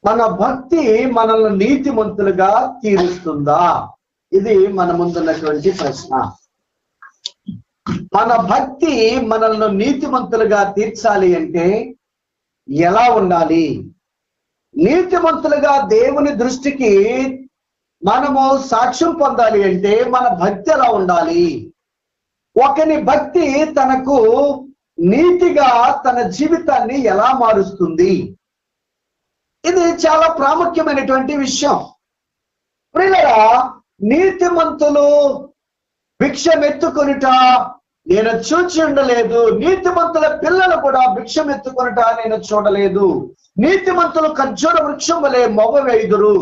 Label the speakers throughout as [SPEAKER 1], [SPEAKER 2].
[SPEAKER 1] మన భక్తి మనల్ని నీతిమంతులుగా తీరుస్తుందా? ఇది మన ముందున్నటువంటి ప్రశ్న. మన భక్తి మనల్ని నీతిమంతులుగా తీర్చాలి అంటే ఎలా ఉండాలి? నీతిమంతులుగా దేవుని దృష్టికి మనము సాక్ష్యం పొందాలి అంటే మన భక్తి ఎలా ఉండాలి? ఒకని భక్తి తనకు నీతిగా తన జీవితాన్ని ఎలా మారుస్తుంది? ఇది చాలా ప్రాముఖ్యమైనటువంటి విషయం. ప్రియులారా, నీతిమంతులు భిక్షమెత్తుకొనుట నేను చూచి ఉండలేదు, నీతిమంతుల పిల్లలు కూడా భిక్షమెత్తుకొనుట నేను చూడలేదు. నీతిమంతులు ఖర్జూర వృక్షం వలె మొగవేయుదురు,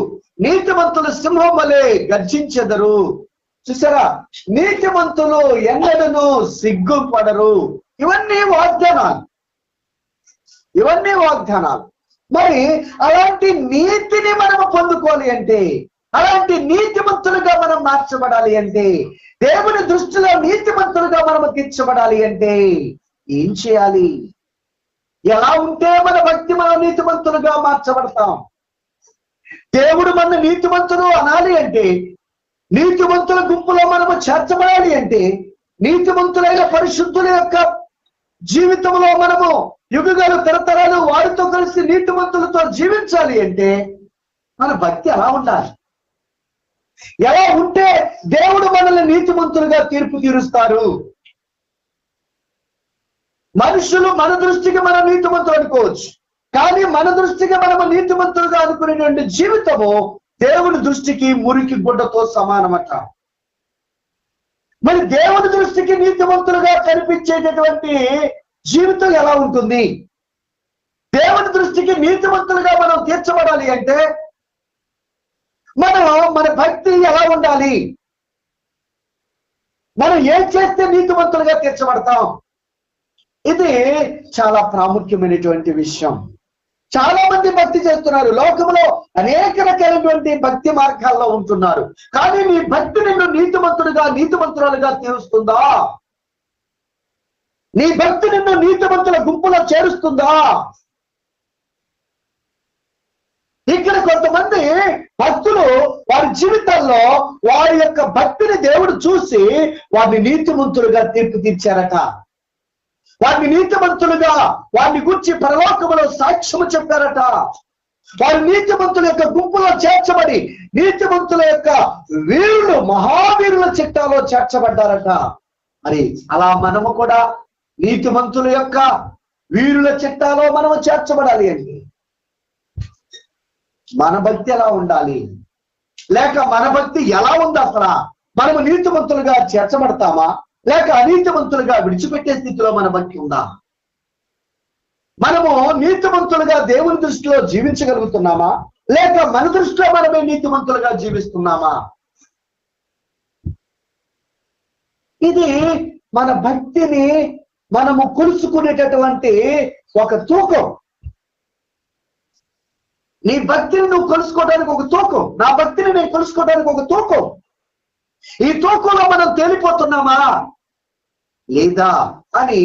[SPEAKER 1] నీతిమంతులు సింహం వలె గర్జించెదరు. చూసారా, నీతిమంతులు ఎన్నడను సిగ్గుపడరు. ఇవన్నీ వాగ్దానాలు. మరి అలాంటి నీతిని మనం పొందుకోవాలి అంటే, అలాంటి నీతిమంతులుగా మనం మార్చబడాలి అంటే, దేవుని దృష్టిలో నీతిమంతులుగా మనం తీర్చబడాలి అంటే ఏం చేయాలి? ఎలా ఉంటే మన భక్తి మనం నీతిమంతులుగా మార్చబడతాం? దేవుడు మన నీతిమంతులు అనాలి అంటే, నీతిమంతుల గుంపులో మనము చేర్చబడాలి అంటే, నీతిమంతులైన పరిశుద్ధుల యొక్క జీవితంలో మనము యుగాలు తరతరాలు వారితో కలిసి నీతిమంతులతో జీవించాలి అంటే మన భక్తి ఎలా ఉండాలి? ఎలా ఉంటే దేవుడు మనల్ని నీతిమంతులుగా తీర్పు తీరుస్తారు? మనుషులు మన దృష్టికి మనం నీతిమంతులు అనుకోవచ్చు, కానీ మన దృష్టికి మనము నీతిమంతులుగా అనుకునేటువంటి జీవితము దేవుని దృష్టికి మురికి గుడ్డతో సమానమట. మరి దేవుని దృష్టికి నీతిమంతులుగా కనిపించేటటువంటి జీవితం ఎలా ఉంటుంది? దేవుని దృష్టికి నీతిమంతులుగా మనం తీర్చబడాలి అంటే మన భక్తి ఎలా ఉండాలి? మనం ఏం చేస్తే నీతిమంతులుగా తీర్చబడతాం? ఇది చాలా ప్రాముఖ్యమైనటువంటి విషయం. చాలా మంది భక్తి చేస్తున్నారు, లోకంలో అనేక రకాలైనటువంటి భక్తి మార్గాల్లో ఉంటున్నారు. కానీ నీ భక్తి నిన్ను నీతిమంతురాలుగా తీరుస్తుందా? నీ భక్తి నిన్ను నీతిమంతుల గుంపులో చేరుస్తుందా? ఇక్కడ కొంతమంది భక్తులు వారి జీవితాల్లో వారి యొక్క భక్తిని దేవుడు చూసి వారిని నీతిమంతులుగా తీర్పు తీర్చారట. వారిని నీతిమంతులుగా, వారిని గురించి పరలోకములో సాక్ష్యము చెప్పారట. వారి నీతిమంతుల యొక్క గుంపులో చేర్చబడి నీతిమంతుల యొక్క వీరులు, మహావీరుల చిట్టాలో చేర్చబడ్డారట. మరి అలా మనము కూడా నీతిమంతుల యొక్క వీరుల చిట్టాలో మనము చేర్చబడాలి అండి. మన భక్తి ఎలా ఉండాలి? లేక మన భక్తి ఎలా ఉంది? అసలు మనము నీతిమంతులుగా చేర్చబడతామా, లేక అనీతిమంతులుగా విడిచిపెట్టే స్థితిలో మన భక్తి ఉందా? మనము నీతిమంతులుగా దేవుని దృష్టిలో జీవించగలుగుతున్నామా, లేక మన దృష్టిలో మనమే నీతిమంతులుగా జీవిస్తున్నామా? ఇది మన భక్తిని మనము కొలుసుకునేటటువంటి ఒక తూకం. నీ భక్తిని నువ్వు కొలుసుకోవడానికి ఒక తూకం, నా భక్తిని నేను కొలుసుకోవడానికి ఒక తూకం. ఈ తూకంలో మనం తేలిపోతున్నామా లేదా అని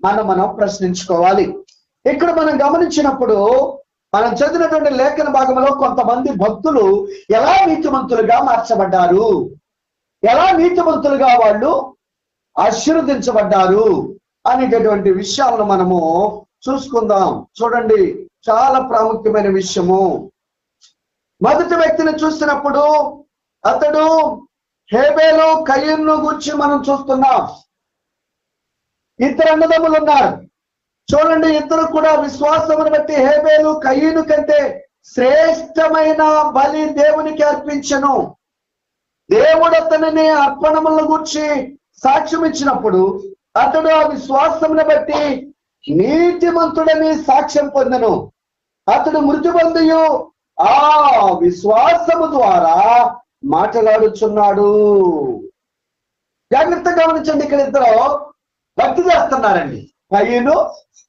[SPEAKER 1] మనం ప్రశ్నించుకోవాలి. ఇక్కడ మనం గమనించినప్పుడు మనం చదివినటువంటి లేఖన భాగంలో కొంతమంది భక్తులు ఎలా నీతిమంతులుగా మార్చబడ్డారు, ఎలా నీతిమంతులుగా వాళ్ళు ఆశీర్వదించబడ్డారు అనేటటువంటి విషయాలను మనము చూసుకుందాం. చూడండి, చాలా ప్రాముఖ్యమైన విషయము. మొదటి వ్యక్తిని చూసినప్పుడు అతడు హేబేలు కయీను గురించి మనం చూస్తున్నాం. ఇద్దరు అన్నదమ్ములు ఉన్నారు. చూడండి, ఇద్దరు కూడా విశ్వాసమును బట్టి హేబేలు కయీను కంటే శ్రేష్టమైన బలి దేవునికి అర్పించెను. దేవుడు అతనిని అర్పణముల గురించి సాక్ష్యం ఇచ్చినప్పుడు అతడు ఆ విశ్వాసమును బట్టి నీతిమంతుడని సాక్ష్యం పొందెను. అతడు మృతి పొందియు ఆ విశ్వాసము ద్వారా మాట్లాడుచున్నాడు. జాగ్రత్తగా గమనించండి, ఇక్కడ ఇద్దరు భక్తి చేస్తున్నారండి. కయీను,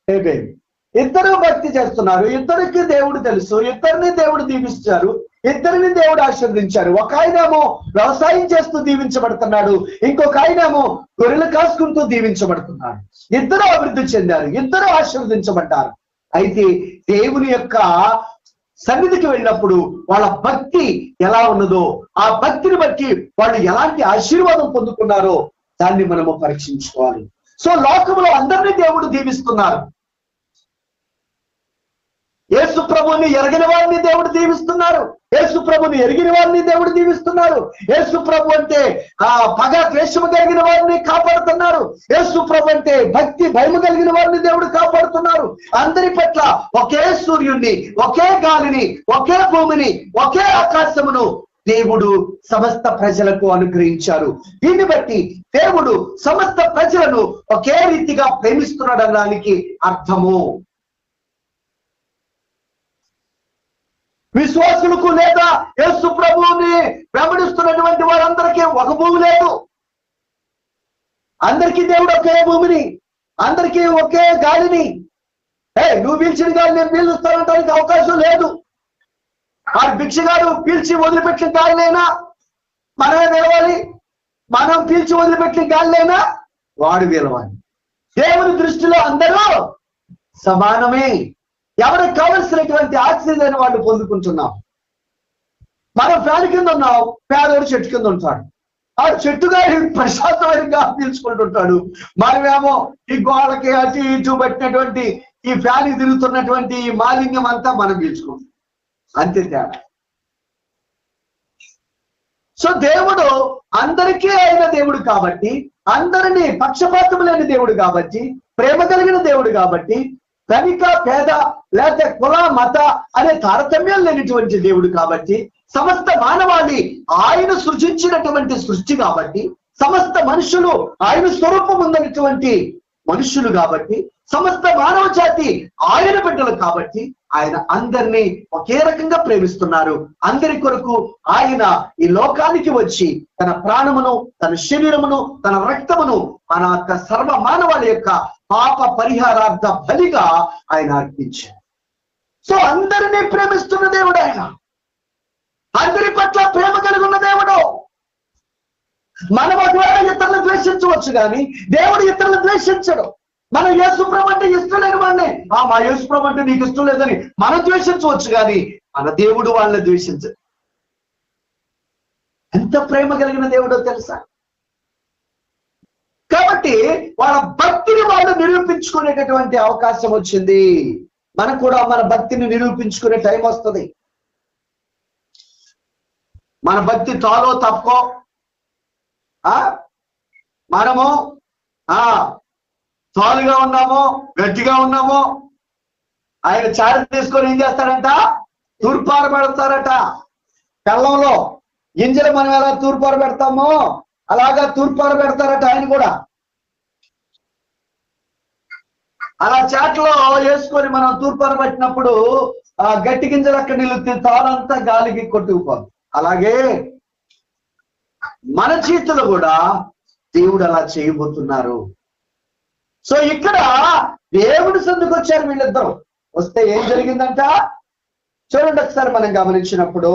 [SPEAKER 1] హేబేలు ఇద్దరు భక్తి చేస్తున్నారు. ఇద్దరికి దేవుడు తెలుసు, ఇద్దరిని దేవుడు దీవించారు, ఇద్దరిని దేవుడు ఆశీర్వదించారు. ఒక ఆయనేమో వ్యవసాయం చేస్తూ దీవించబడుతున్నాడు, ఇంకొక ఆయనేమో గొర్రెలు కాసుకుంటూ దీవించబడుతున్నాడు. ఇద్దరు అభివృద్ధి చెందారు, ఇద్దరు ఆశీర్వదించబడ్డారు. అయితే దేవుని యొక్క సన్నిధికి వెళ్ళినప్పుడు వాళ్ళ భక్తి ఎలా ఉన్నదో, ఆ భక్తిని బట్టి వాళ్ళు ఎలాంటి ఆశీర్వాదం పొందుకున్నారో దాన్ని మనము పరీక్షించుకోవాలి. సో లోకంలో అందరినీ దేవుడు దీవిస్తున్నారు. యేసు ప్రభుని ఎరగని వారిని దేవుడు దీవిస్తున్నారు, యేసు ప్రభుని ఎరిగిన వారిని దేవుడు దీవిస్తున్నారు. యేసు ప్రభు అంటే పగ ద్వేషము కలిగిన వారిని కాపాడుతున్నారు. యేసు ప్రభు అంటే భక్తి భయము కలిగిన వారిని దేవుడు కాపాడుతున్నారు. అందరి పట్ల ఒకే సూర్యుడిని, ఒకే గాలిని, ఒకే భూమిని, ఒకే ఆకాశమును దేవుడు సమస్త ప్రజలకు అనుగ్రహించారు. దీన్ని బట్టి దేవుడు సమస్త ప్రజలను ఒకే రీతిగా ప్రేమిస్తున్నాడనడానికి అర్థము. విశ్వాసులకు లేదా యేసు ప్రభువుని వెంబడిస్తున్నటువంటి వారందరికీ ఒక భూమి లేదు. అందరికీ దేవుడు ఒకే భూమిని, అందరికీ ఒకే గాలిని, నువ్వు పీల్చిన గాలి నేను పీలుస్తానంటానికి అవకాశం లేదు. ఆ భిక్షగాడు పీల్చి వదిలిపెట్టిన గాలినైనా మనమే విలవాలి, మనం పీల్చి వదిలిపెట్టిన గాలినైనా వాడు విలవాలి. దేవుని దృష్టిలో అందరూ సమానమే. ఎవరికి కావలసినటువంటి ఆక్సిజన్ వాళ్ళు పొందుకుంటున్నాం. మనం ఫ్యాన్ కింద ఉన్నాం, పేదోడు చెట్టు కింద ఉంటాడు. ఆ చెట్టుగా ప్రశాంతమైనగా పీల్చుకుంటుంటాడు. మనమేమో ఈ గోడకి అటు ఇటు పెట్టినటువంటి ఈ ఫ్యాన్ తిరుగుతున్నటువంటి ఈ మాలిన్యం అంతా మనం పీల్చుకుంటాం. అంతే తేడా. సో దేవుడు అందరికీ అయిన దేవుడు కాబట్టి, అందరినీ పక్షపాతం లేని దేవుడు కాబట్టి, ప్రేమ కలిగిన దేవుడు కాబట్టి, ధనిక పేద లేకపోతే కుల మత అనే తారతమ్యం లేనిటువంటి దేవుడు కాబట్టి, సమస్త మానవాళి ఆయన సృజించినటువంటి సృష్టి కాబట్టి, సమస్త మనుషులు ఆయన స్వరూపం ఉన్నటువంటి మనుషులు కాబట్టి, సమస్త మానవ జాతి ఆయన బిడ్డలు కాబట్టి ఆయన అందరినీ ఒకే రకంగా ప్రేమిస్తున్నారు. అందరి కొరకు ఆయన ఈ లోకానికి వచ్చి తన ప్రాణమును, తన శరీరమును, తన రక్తమును మన యొక్క సర్వ మానవాళి యొక్క పాప పరిహారార్థ బలిగా ఆయన అర్పించారు. సో అందరినీ ప్రేమిస్తున్న దేవుడు ఆయన, అందరి పట్ల ప్రేమ కలిగి ఉన్న దేవుడు. మనం ఒకవేళ ఇతరులను ద్వేషించవచ్చు కానీ దేవుడు ఇతరులను ద్వేషించడు. మనం యేసుప్రభు అంటే ఇష్టం లేని వాడిని, మా యేసుప్రభు అంటే నీకు ఇష్టం లేదని మనం ద్వేషించవచ్చు కానీ మన దేవుడు వాళ్ళని ద్వేషించడు. ఎంత ప్రేమ కలిగిన దేవుడో తెలుసా? కాబట్టి వాళ్ళ భక్తిని వాళ్ళు నిరూపించుకునేటటువంటి అవకాశం వచ్చింది. మనకు కూడా మన భక్తిని నిరూపించుకునే టైం వస్తుంది. మన భక్తి తాలో తప్పో మనము తాలుగా ఉన్నామో గట్టిగా ఉన్నామో ఆయన చారి తీసుకొని ఏం చేస్తాడంట, తూర్పార పెడతారట. కళ్ళంలో గింజలు మనం ఎలా తూర్పార పెడతామో అలాగా తూర్పార పెడతారట ఆయన కూడా. అలా చాట్లో వేసుకొని మనం తూర్పార పెట్టినప్పుడు ఆ గట్టి గింజలు అక్కడ నిలుగుతుంది, తానంతా గాలికి కొట్టుకుపోదు. అలాగే మన జీవితంలో కూడా దేవుడు అలా చేయబోతున్నారు. సో ఇక్కడ దేవుడి సందుకు వచ్చారు వీళ్ళిద్దరు. వస్తే ఏం జరిగిందంట చూడండి ఒకసారి. మనం గమనించినప్పుడు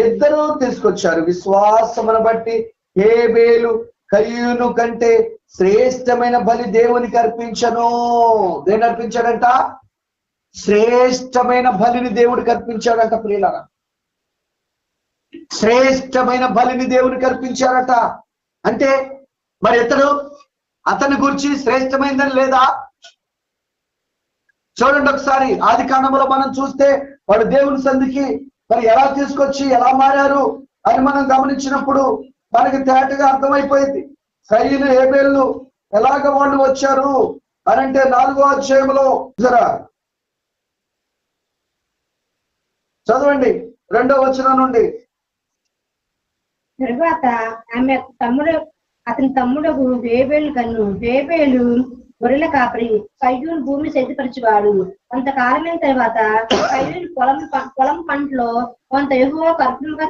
[SPEAKER 1] ఇద్దరు తీసుకొచ్చారు. విశ్వాసమును బట్టి హేబేలు కయ్యూను కంటే శ్రేష్టమైన బలి దేవునికి అర్పించను. దేని అర్పించాడంట? శ్రేష్టమైన బలిని దేవుడికి అర్పించాడంట. ప్రియులారా, శ్రేష్టమైన బలిని దేవునికి అర్పించారట. అంటే మరి ఇతడు అతని గురించి శ్రేష్టమైందని లేదా? చూడండి ఒకసారి. ఆది కాండములో మనం చూస్తే వాడు దేవుని సంధికి మరి ఎలా తీసుకొచ్చి ఎలా మారారు అని మనం గమనించినప్పుడు మనకి తేటగా అర్థమైపోయింది. కయ్యూను హేబేలు ఎలాగ వాళ్ళు వచ్చారు అని అంటే 4వ అధ్యాయంలో చదవండి 2వ వచనం నుండి.
[SPEAKER 2] తరువాత ఆమె అతని తమ్ముడు హేబేలు కన్ను. హేబేలు గొర్రెల కాపరి, కయ్యూను భూమి సిద్ధపరిచేవాడు. కొంతకాలమైన తర్వాత కయ్యూను పొలం పంటలో కొంత యెహోవాకు అర్పణగా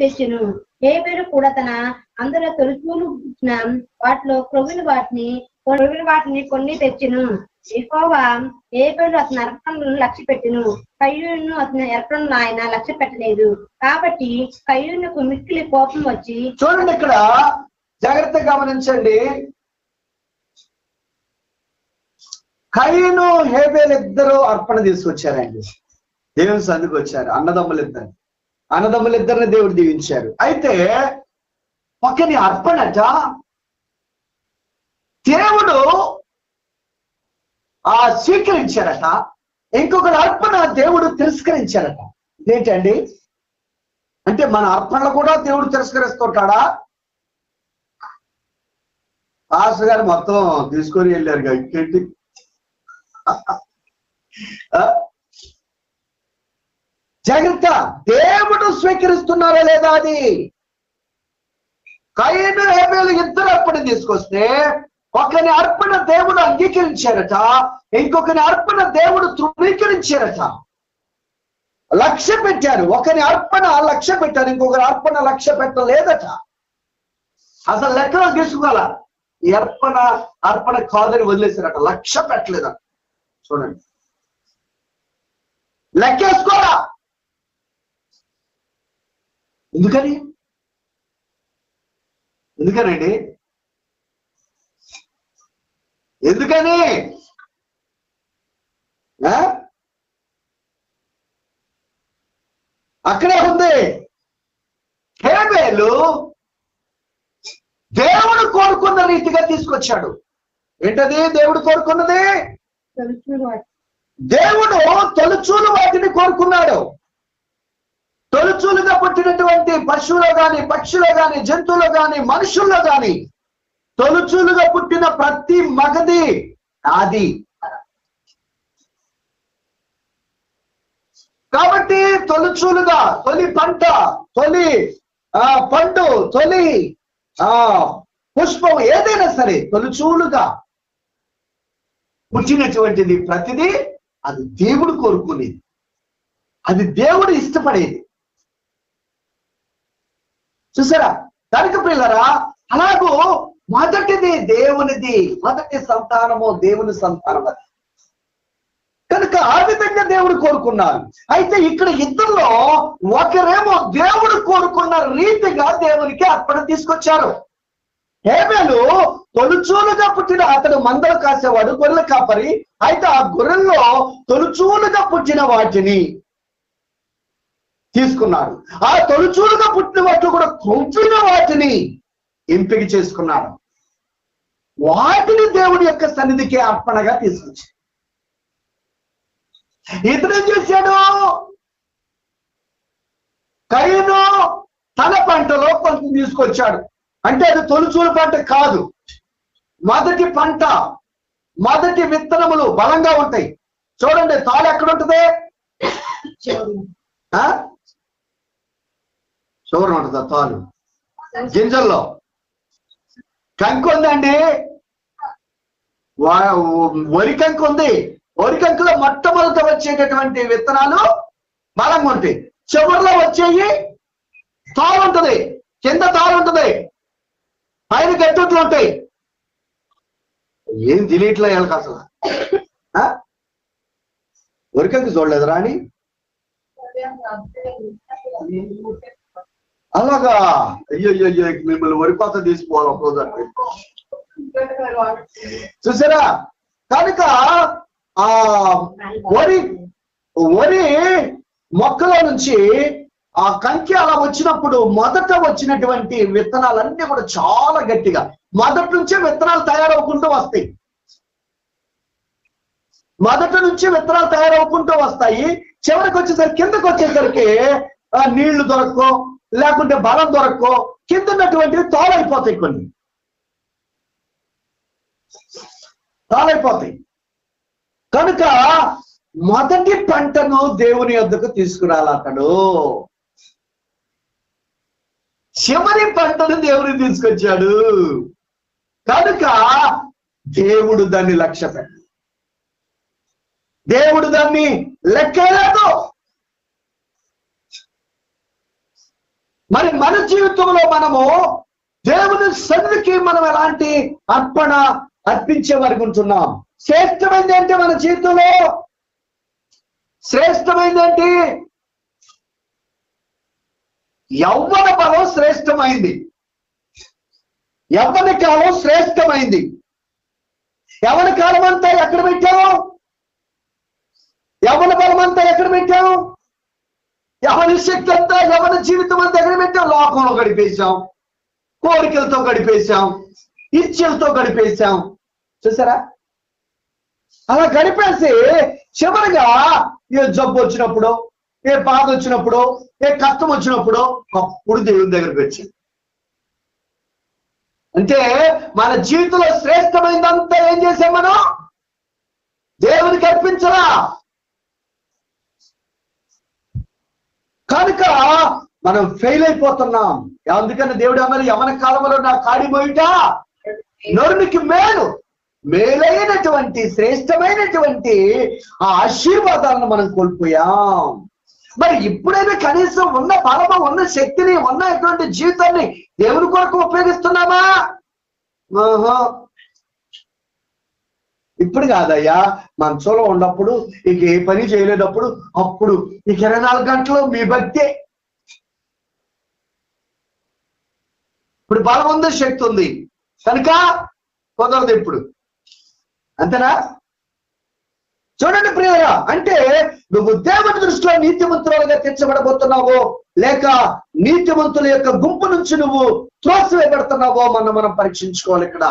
[SPEAKER 2] తెచ్చెను. హేబేలు కూడా తన అందరూ తొలిచూలు వాటిలో క్రొవ్విన వాటిని కొన్ని తెచ్చెను. యెహోవా హేబేలు అతని అర్పణలను లక్ష్య పెట్టెను, కయ్యూను అతని అర్పణలను ఆయన లక్ష్య పెట్టలేదు. కాబట్టి కయ్యూనుకు మిక్కిలి కోపం వచ్చి.
[SPEAKER 1] చూడండి ఇక్కడ జాగ్రత్తగా గమనించండి. కయ్యూను హేబేలు ఇద్దరు అర్పణ తీసుకొచ్చారండి. దేవుని సన్నిధికి వచ్చారు అన్నదమ్ములిద్దరిని దేవుడు దీవించారు. అయితే ఒకని అర్పణట దేవుడు స్వీకరించారట, ఇంకొకరి అర్పణ దేవుడు తిరస్కరించారట. ఇదేంటండి? అంటే మన అర్పణలు కూడా దేవుడు తిరస్కరిస్తుంటాడా? పాస్టర్ గారు మొత్తం తీసుకొని వెళ్ళారు ఇంకేంటి? జాగ్రత్త, దేవుడు స్వీకరిస్తున్నారా లేదా అది. కయీను హేబేలు ఇద్దరు అర్పణ తీసుకొస్తే ఒకని అర్పణ దేవుడు అంగీకరించారట, ఇంకొకని అర్పణ దేవుడు తృణీకరించారట. లక్ష్య పెట్టారు, ఒకని అర్పణ లక్ష్య పెట్టారు, ఇంకొకరి అర్పణ లక్ష్య పెట్టలేదట. అసలు లెక్కలో తీసుకోవాలా, ఈ అర్పణ కాదని వదిలేశారట, లక్ష్య పెట్టలేదట. చూడండి, లెక్కేసుకోరా. ఎందుకనండి? ఎందుకని? అక్కడే ఉంది. హేబేలు దేవుడు కోరుకున్న రీతిగా తీసుకొచ్చాడు. ఏంటది దేవుడు కోరుకున్నది? దేవుడు తొలుచూలు వాటిని కోరుకున్నాడు. తొలుచూలుగా పుట్టినటువంటి పశువులో గాని, పక్షులో గాని, జంతువులో గాని, మనుషుల్లో గాని తొలుచూలుగా పుట్టిన ప్రతి మగది అది. కాబట్టి తొలుచూలుగా, తొలి పంట, తొలి పండు, తొలి పుష్పం ఏదైనా సరే తొలుచూలుగా పుట్టినటువంటిది ప్రతిదీ అది దేవుడు కోరుకునేది, అది దేవుడు ఇష్టపడేది. చూసారా? కనుక పిల్లరా, అలాగూ మొదటిది దేవునిది, మొదటి సంతానము దేవుని సంతానం. కనుక ఆ విధంగా దేవుడు కోరుకున్నారు. అయితే ఇక్కడ ఇద్దరిలో ఒకరేమో దేవుడు కోరుకున్న రీతిగా దేవునికి అర్పణ తీసుకొచ్చారు. హేబేలు తొలుచూలుగా పుట్టిన, అతడు మందలు కాసేవాడు, గొర్రెల కాపరి. అయితే ఆ గొర్రెల్లో తొలుచూలుగా పుట్టిన వాటిని తీసుకున్నాడు. ఆ తొలుచూలుగా పుట్టిన వాటిలో కూడా కొంచెం వాటిని ఎంపిక చేసుకున్నాడు. వాటిని దేవుడి యొక్క సన్నిధికి అర్పణగా తీసుకొచ్చాడు. ఇతను చేశాడు, కయీను తన పంటలో కొంత తీసుకొచ్చాడు. అంటే అది తొలుచూలు పంట కాదు, మొదటి పంట. మొదటి విత్తనములు బలంగా ఉంటాయి. చూడండి, తాళి ఎక్కడ ఉంటుంది? చూడండి ఉంటుందా తాలు? గింజల్లో. కంకు ఉందండి, వరి కంకు ఉంది. వరి కంకులో మొట్టమొదట వచ్చేటటువంటి విత్తనాలు బలంగా ఉంటాయి. చివరిలో వచ్చేవి తాలు ఉంటుంది, కింద తాలు ఉంటుంది, పైన గట్టుట్లు ఉంటాయి. ఏం తెలియట్లే వాళ్ళకి అసలు. వరి కంకు చూడలేదురా అని? అలాగా? అయ్యో మిమ్మల్ని వరి కోత తీసుకోవాలి ఒక్కోసారి. చూసారా? కనుక ఆ వరి మొక్కలో నుంచి ఆ కంకి అలా వచ్చినప్పుడు మొదట వచ్చినటువంటి విత్తనాలన్నీ కూడా చాలా గట్టిగా, మొదటి నుంచే విత్తనాలు తయారవుకుంటూ వస్తాయి. మొదటి నుంచి విత్తనాలు తయారవుకుంటూ వస్తాయి. చివరికి వచ్చేసరికి, కిందకు వచ్చేసరికి నీళ్లు దొరక్కో, లేకుంటే బలం దొరక్కో, కింద ఉన్నటువంటివి తోలైపోతాయి, కొన్ని తోలైపోతాయి. కనుక మొదటి పంటను దేవుని యొద్దకు తీసుకురాలి అతడు. చివరి పంటను దేవుని తీసుకొచ్చాడు. కనుక దేవుడు దాన్ని లక్ష్య పెట్టాడు, దేవుడు దాన్ని లెక్కలేదు. మరి మన జీవితంలో మనము దేవుని సన్నిధికి మనం ఎలాంటి అర్పణ అర్పించే వరకు ఉంటున్నాం? శ్రేష్టమైంది అంటే మన జీవితంలో శ్రేష్టమైంది ఏంటి? యవ్వన బలం శ్రేష్టమైంది, యవ్వన కాలం శ్రేష్టమైంది. యవ్వన కాలం అంతా ఎక్కడ పెట్టావు? యవన బలం అంతా ఎక్కడ పెట్టాం? యవన శక్తి అంతా, యవన జీవితం అంతా ఎక్కడ పెట్టాం? లోకంలో గడిపేశాం, కోరికలతో గడిపేశాం, ఇచ్చలతో గడిపేశాం. చూసారా? అలా గడిపేసి చివరిగా ఏ జబ్బు వచ్చినప్పుడు, ఏ బాధ వచ్చినప్పుడు, ఏ కష్టం వచ్చినప్పుడు అప్పుడు దేవుని దగ్గరికి వచ్చింది. అంటే మన జీవితంలో శ్రేష్టమైనదంతా ఏం చేసాం? మనం దేవునికి అర్పించరా? కనుక మనం ఫెయిల్ అయిపోతున్నాం. అందుకని దేవుడు అన్నారు, యవన కాలంలో నా కాడి మోయుట నరునికి మేలు, మేలైనటువంటి శ్రేష్టమైనటువంటి ఆ ఆశీర్వాదాలను మనం కోల్పోయాం. మరి ఇప్పుడైనా కనీసం ఉన్న బలము, ఉన్న శక్తిని, ఉన్నటువంటి జీవితాన్ని దేవుని కొరకు ఉపయోగిస్తున్నామా? ఇప్పుడు కాదయ్యా, మనసులో ఉన్నప్పుడు, ఇక ఏ పని చేయలేనప్పుడు, అప్పుడు ఇక 24 గంటలు మీ భక్తే. ఇప్పుడు బలం ఉంది, శక్తి ఉంది కనుక కుదరదు ఇప్పుడు. అంతేనా? చూడండి ప్రియులారా, అంటే నువ్వు దేవుని దృష్టిలో నీతిమంతులుగా తీర్చబడబోతున్నావో, లేక నీతిమంతుల యొక్క గుంపు నుంచి నువ్వు త్రోసివేయబడుతున్నావో మనం పరీక్షించుకోవాలి. ఇక్కడ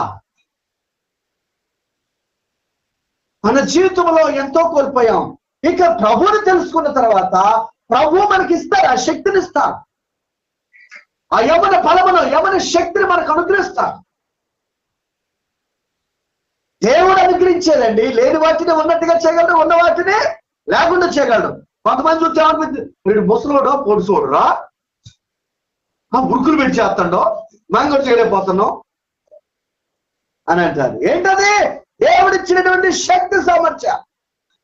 [SPEAKER 1] మన జీవితంలో ఎంతో కోల్పోయాం. ఇక ప్రభువుని తెలుసుకున్న తర్వాత ప్రభు మనకి ఇస్తారు, ఆ శక్తిని ఇస్తారు, ఆ యవన బలమును, యవన శక్తిని మనకు అనుగ్రహిస్తారు. దేవుడు అనుగ్రహించేదండి. లేని వాటిని ఉన్నట్టుగా చేయగలడు, ఉన్న వాటిని లేకుండా చేయగలడు. కొంతమంది చూస్తే ఏమనిపిస్తుంది, వీడు ముసలోడో పొడుసోడురా, ఉరుకులు పెట్టి చేస్తాడో, మనం కూడా చేయలేకపోతున్నాం అని అంటారు. ఏంటది? దేవుడిచ్చినటువంటి శక్తి సామర్థ్య,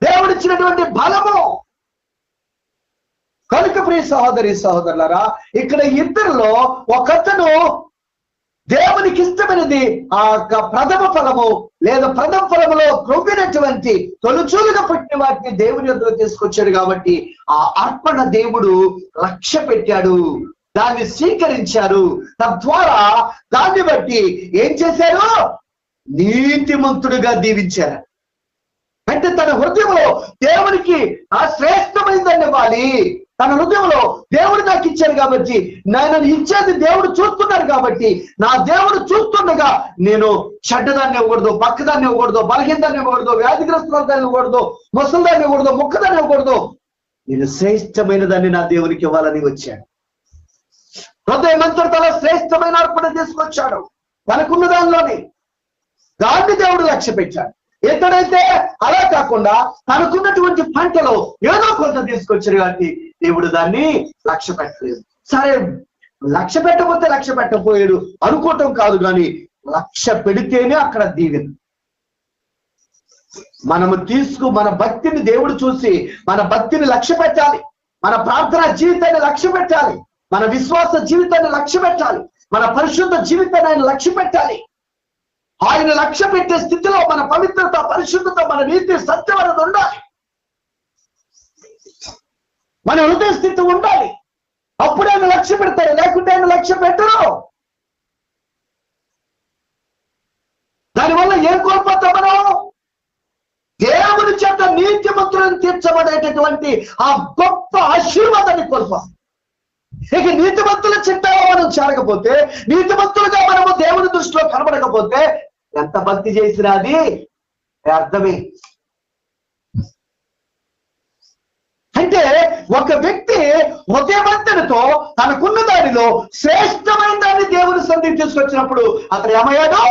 [SPEAKER 1] దేవుడిచ్చినటువంటి బలము. కనుక ప్రియ సహోదరి సహోదరులారా, ఇక్కడ ఇద్దరిలో ఒకతను దేవునికి ఇష్టమైనది ఆ ప్రథమ ఫలము లేదా ప్రథమ ఫలములో క్రొవ్వినటువంటి తొలుచూలుగా పుట్టిన వాటిని దేవుని యొద్దకు తీసుకొచ్చాడు. కాబట్టి ఆ అర్పణ దేవుడు లక్ష్య పెట్టాడు, దాన్ని స్వీకరించారు. తద్వారా దాన్ని బట్టి ఏం చేశారు? నీతిమంతుడుగా దీవించారు. అంటే తన హృదయంలో దేవునికి ఆ శ్రేష్టమైనదాన్ని ఇవ్వాలి. తన హృదయంలో దేవుడు నాకు ఇచ్చాడు కాబట్టి, నేను ఇచ్చేది దేవుడు చూస్తున్నాడు కాబట్టి, నా దేవుడు చూస్తుండగా నేను చెడ్డదాన్ని ఇవ్వకూడదు, పక్కదాన్ని ఇవ్వకూడదు, బలహీనదాన్ని ఇవ్వకూడదు, వ్యాధిగ్రస్తులదాన్ని ఇవ్వకూడదు, ముసలిదాన్ని ఇవ్వకూడదు, ముక్కదాన్ని ఇవ్వకూడదు. నేను శ్రేష్టమైన దాన్ని నా దేవునికి ఇవ్వాలని వచ్చాడు. హృదయమంతా తన శ్రేష్టమైన అర్పణ తీసుకొచ్చాడు. తనకున్న దానిలోని దాన్ని దేవుడు లక్ష్య పెట్టాడు. ఎక్కడైతే అలా కాకుండా తనకున్నటువంటి పంటలో ఏదో కొంత తీసుకొచ్చారు కాబట్టి దేవుడు దాన్ని లక్ష్య పెట్టలేదు. సరే, లక్ష్య పెట్టకపోతే లక్ష్య పెట్టకపోయాడు అనుకోవటం కాదు, కానీ లక్ష్య పెడితేనే అక్కడ దీవెన. మనము మన భక్తిని దేవుడు చూసి మన భక్తిని లక్ష్య పెట్టాలి, మన ప్రార్థనా జీవితాన్ని లక్ష్య పెట్టాలి, మన విశ్వాస జీవితాన్ని లక్ష్య పెట్టాలి, మన పరిశుద్ధ జీవితాన్ని ఆయన లక్ష్య పెట్టాలి. ఆయన లక్ష్య పెట్టే స్థితిలో మన పవిత్రత, పరిశుద్ధత, మన నీతి, సత్యం అనేది ఉండాలి. మన హృదయ స్థితి ఉండాలి. అప్పుడు ఆయన లక్ష్య పెడతారు, లేకుంటే ఆయన లక్ష్య పెట్టరు. దానివల్ల ఏం కోల్పోతాం మనం? దేవుని చేత నీతిమంతులను తీర్చబడేటటువంటి ఆ గొప్ప ఆశీర్వాదాన్ని కోల్పోతాం. ఇక నీతిమంతుల చిట్టాలో మనం చేరకపోతే, నీతిమంతులుగా మనము దేవుని దృష్టిలో కనబడకపోతే ఎంత భక్తి చేసినా అది అర్థమే. అంటే ఒక వ్యక్తి హృదయవంతునితో తనకున్న దానిలో శ్రేష్టమైన దాన్ని దేవుని సన్నిధికి తీసుకొచ్చినప్పుడు అతను ఏమయ్యాడు?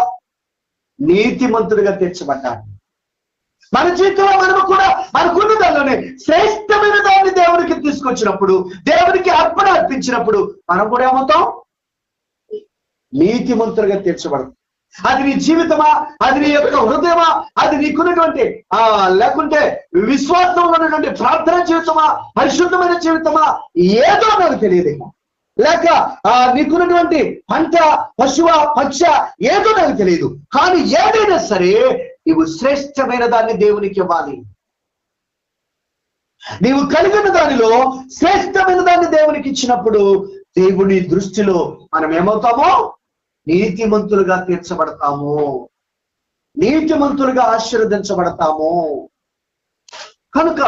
[SPEAKER 1] నీతిమంతుడిగా తీర్చబడ్డాడు. మన జీవితంలో మనము కూడా మనకున్న దానిలోనే శ్రేష్టమైన దాన్ని దేవునికి తీసుకొచ్చినప్పుడు, దేవునికి అర్పణ అర్పించినప్పుడు మనం కూడా ఏమవుతాం? నీతిమంతులుగా తీర్చబడతాం. అది నీ జీవితమా, అది నీ యొక్క హృదయమా, అది నీకున్నటువంటి లేకుంటే విశ్వాసంలో ఉన్నటువంటి ప్రార్థన జీవితమా, పరిశుద్ధమైన జీవితమా, ఏదో నాకు తెలియదేమో, లేక నీకున్నటువంటి పంట, పశువ, పక్ష, ఏదో నాకు తెలియదు. కానీ ఏదైనా సరే నీవు శ్రేష్టమైన దాన్ని దేవునికి ఇవ్వాలి. నీవు కలిగిన దానిలో శ్రేష్టమైన దాన్ని దేవునికి ఇచ్చినప్పుడు దేవుని దృష్టిలో మనం ఏమవుతామో? నీతిమంతులుగా తీర్చబడతాము, నీతిమంతులుగా ఆశీర్వదించబడతాము. కనుక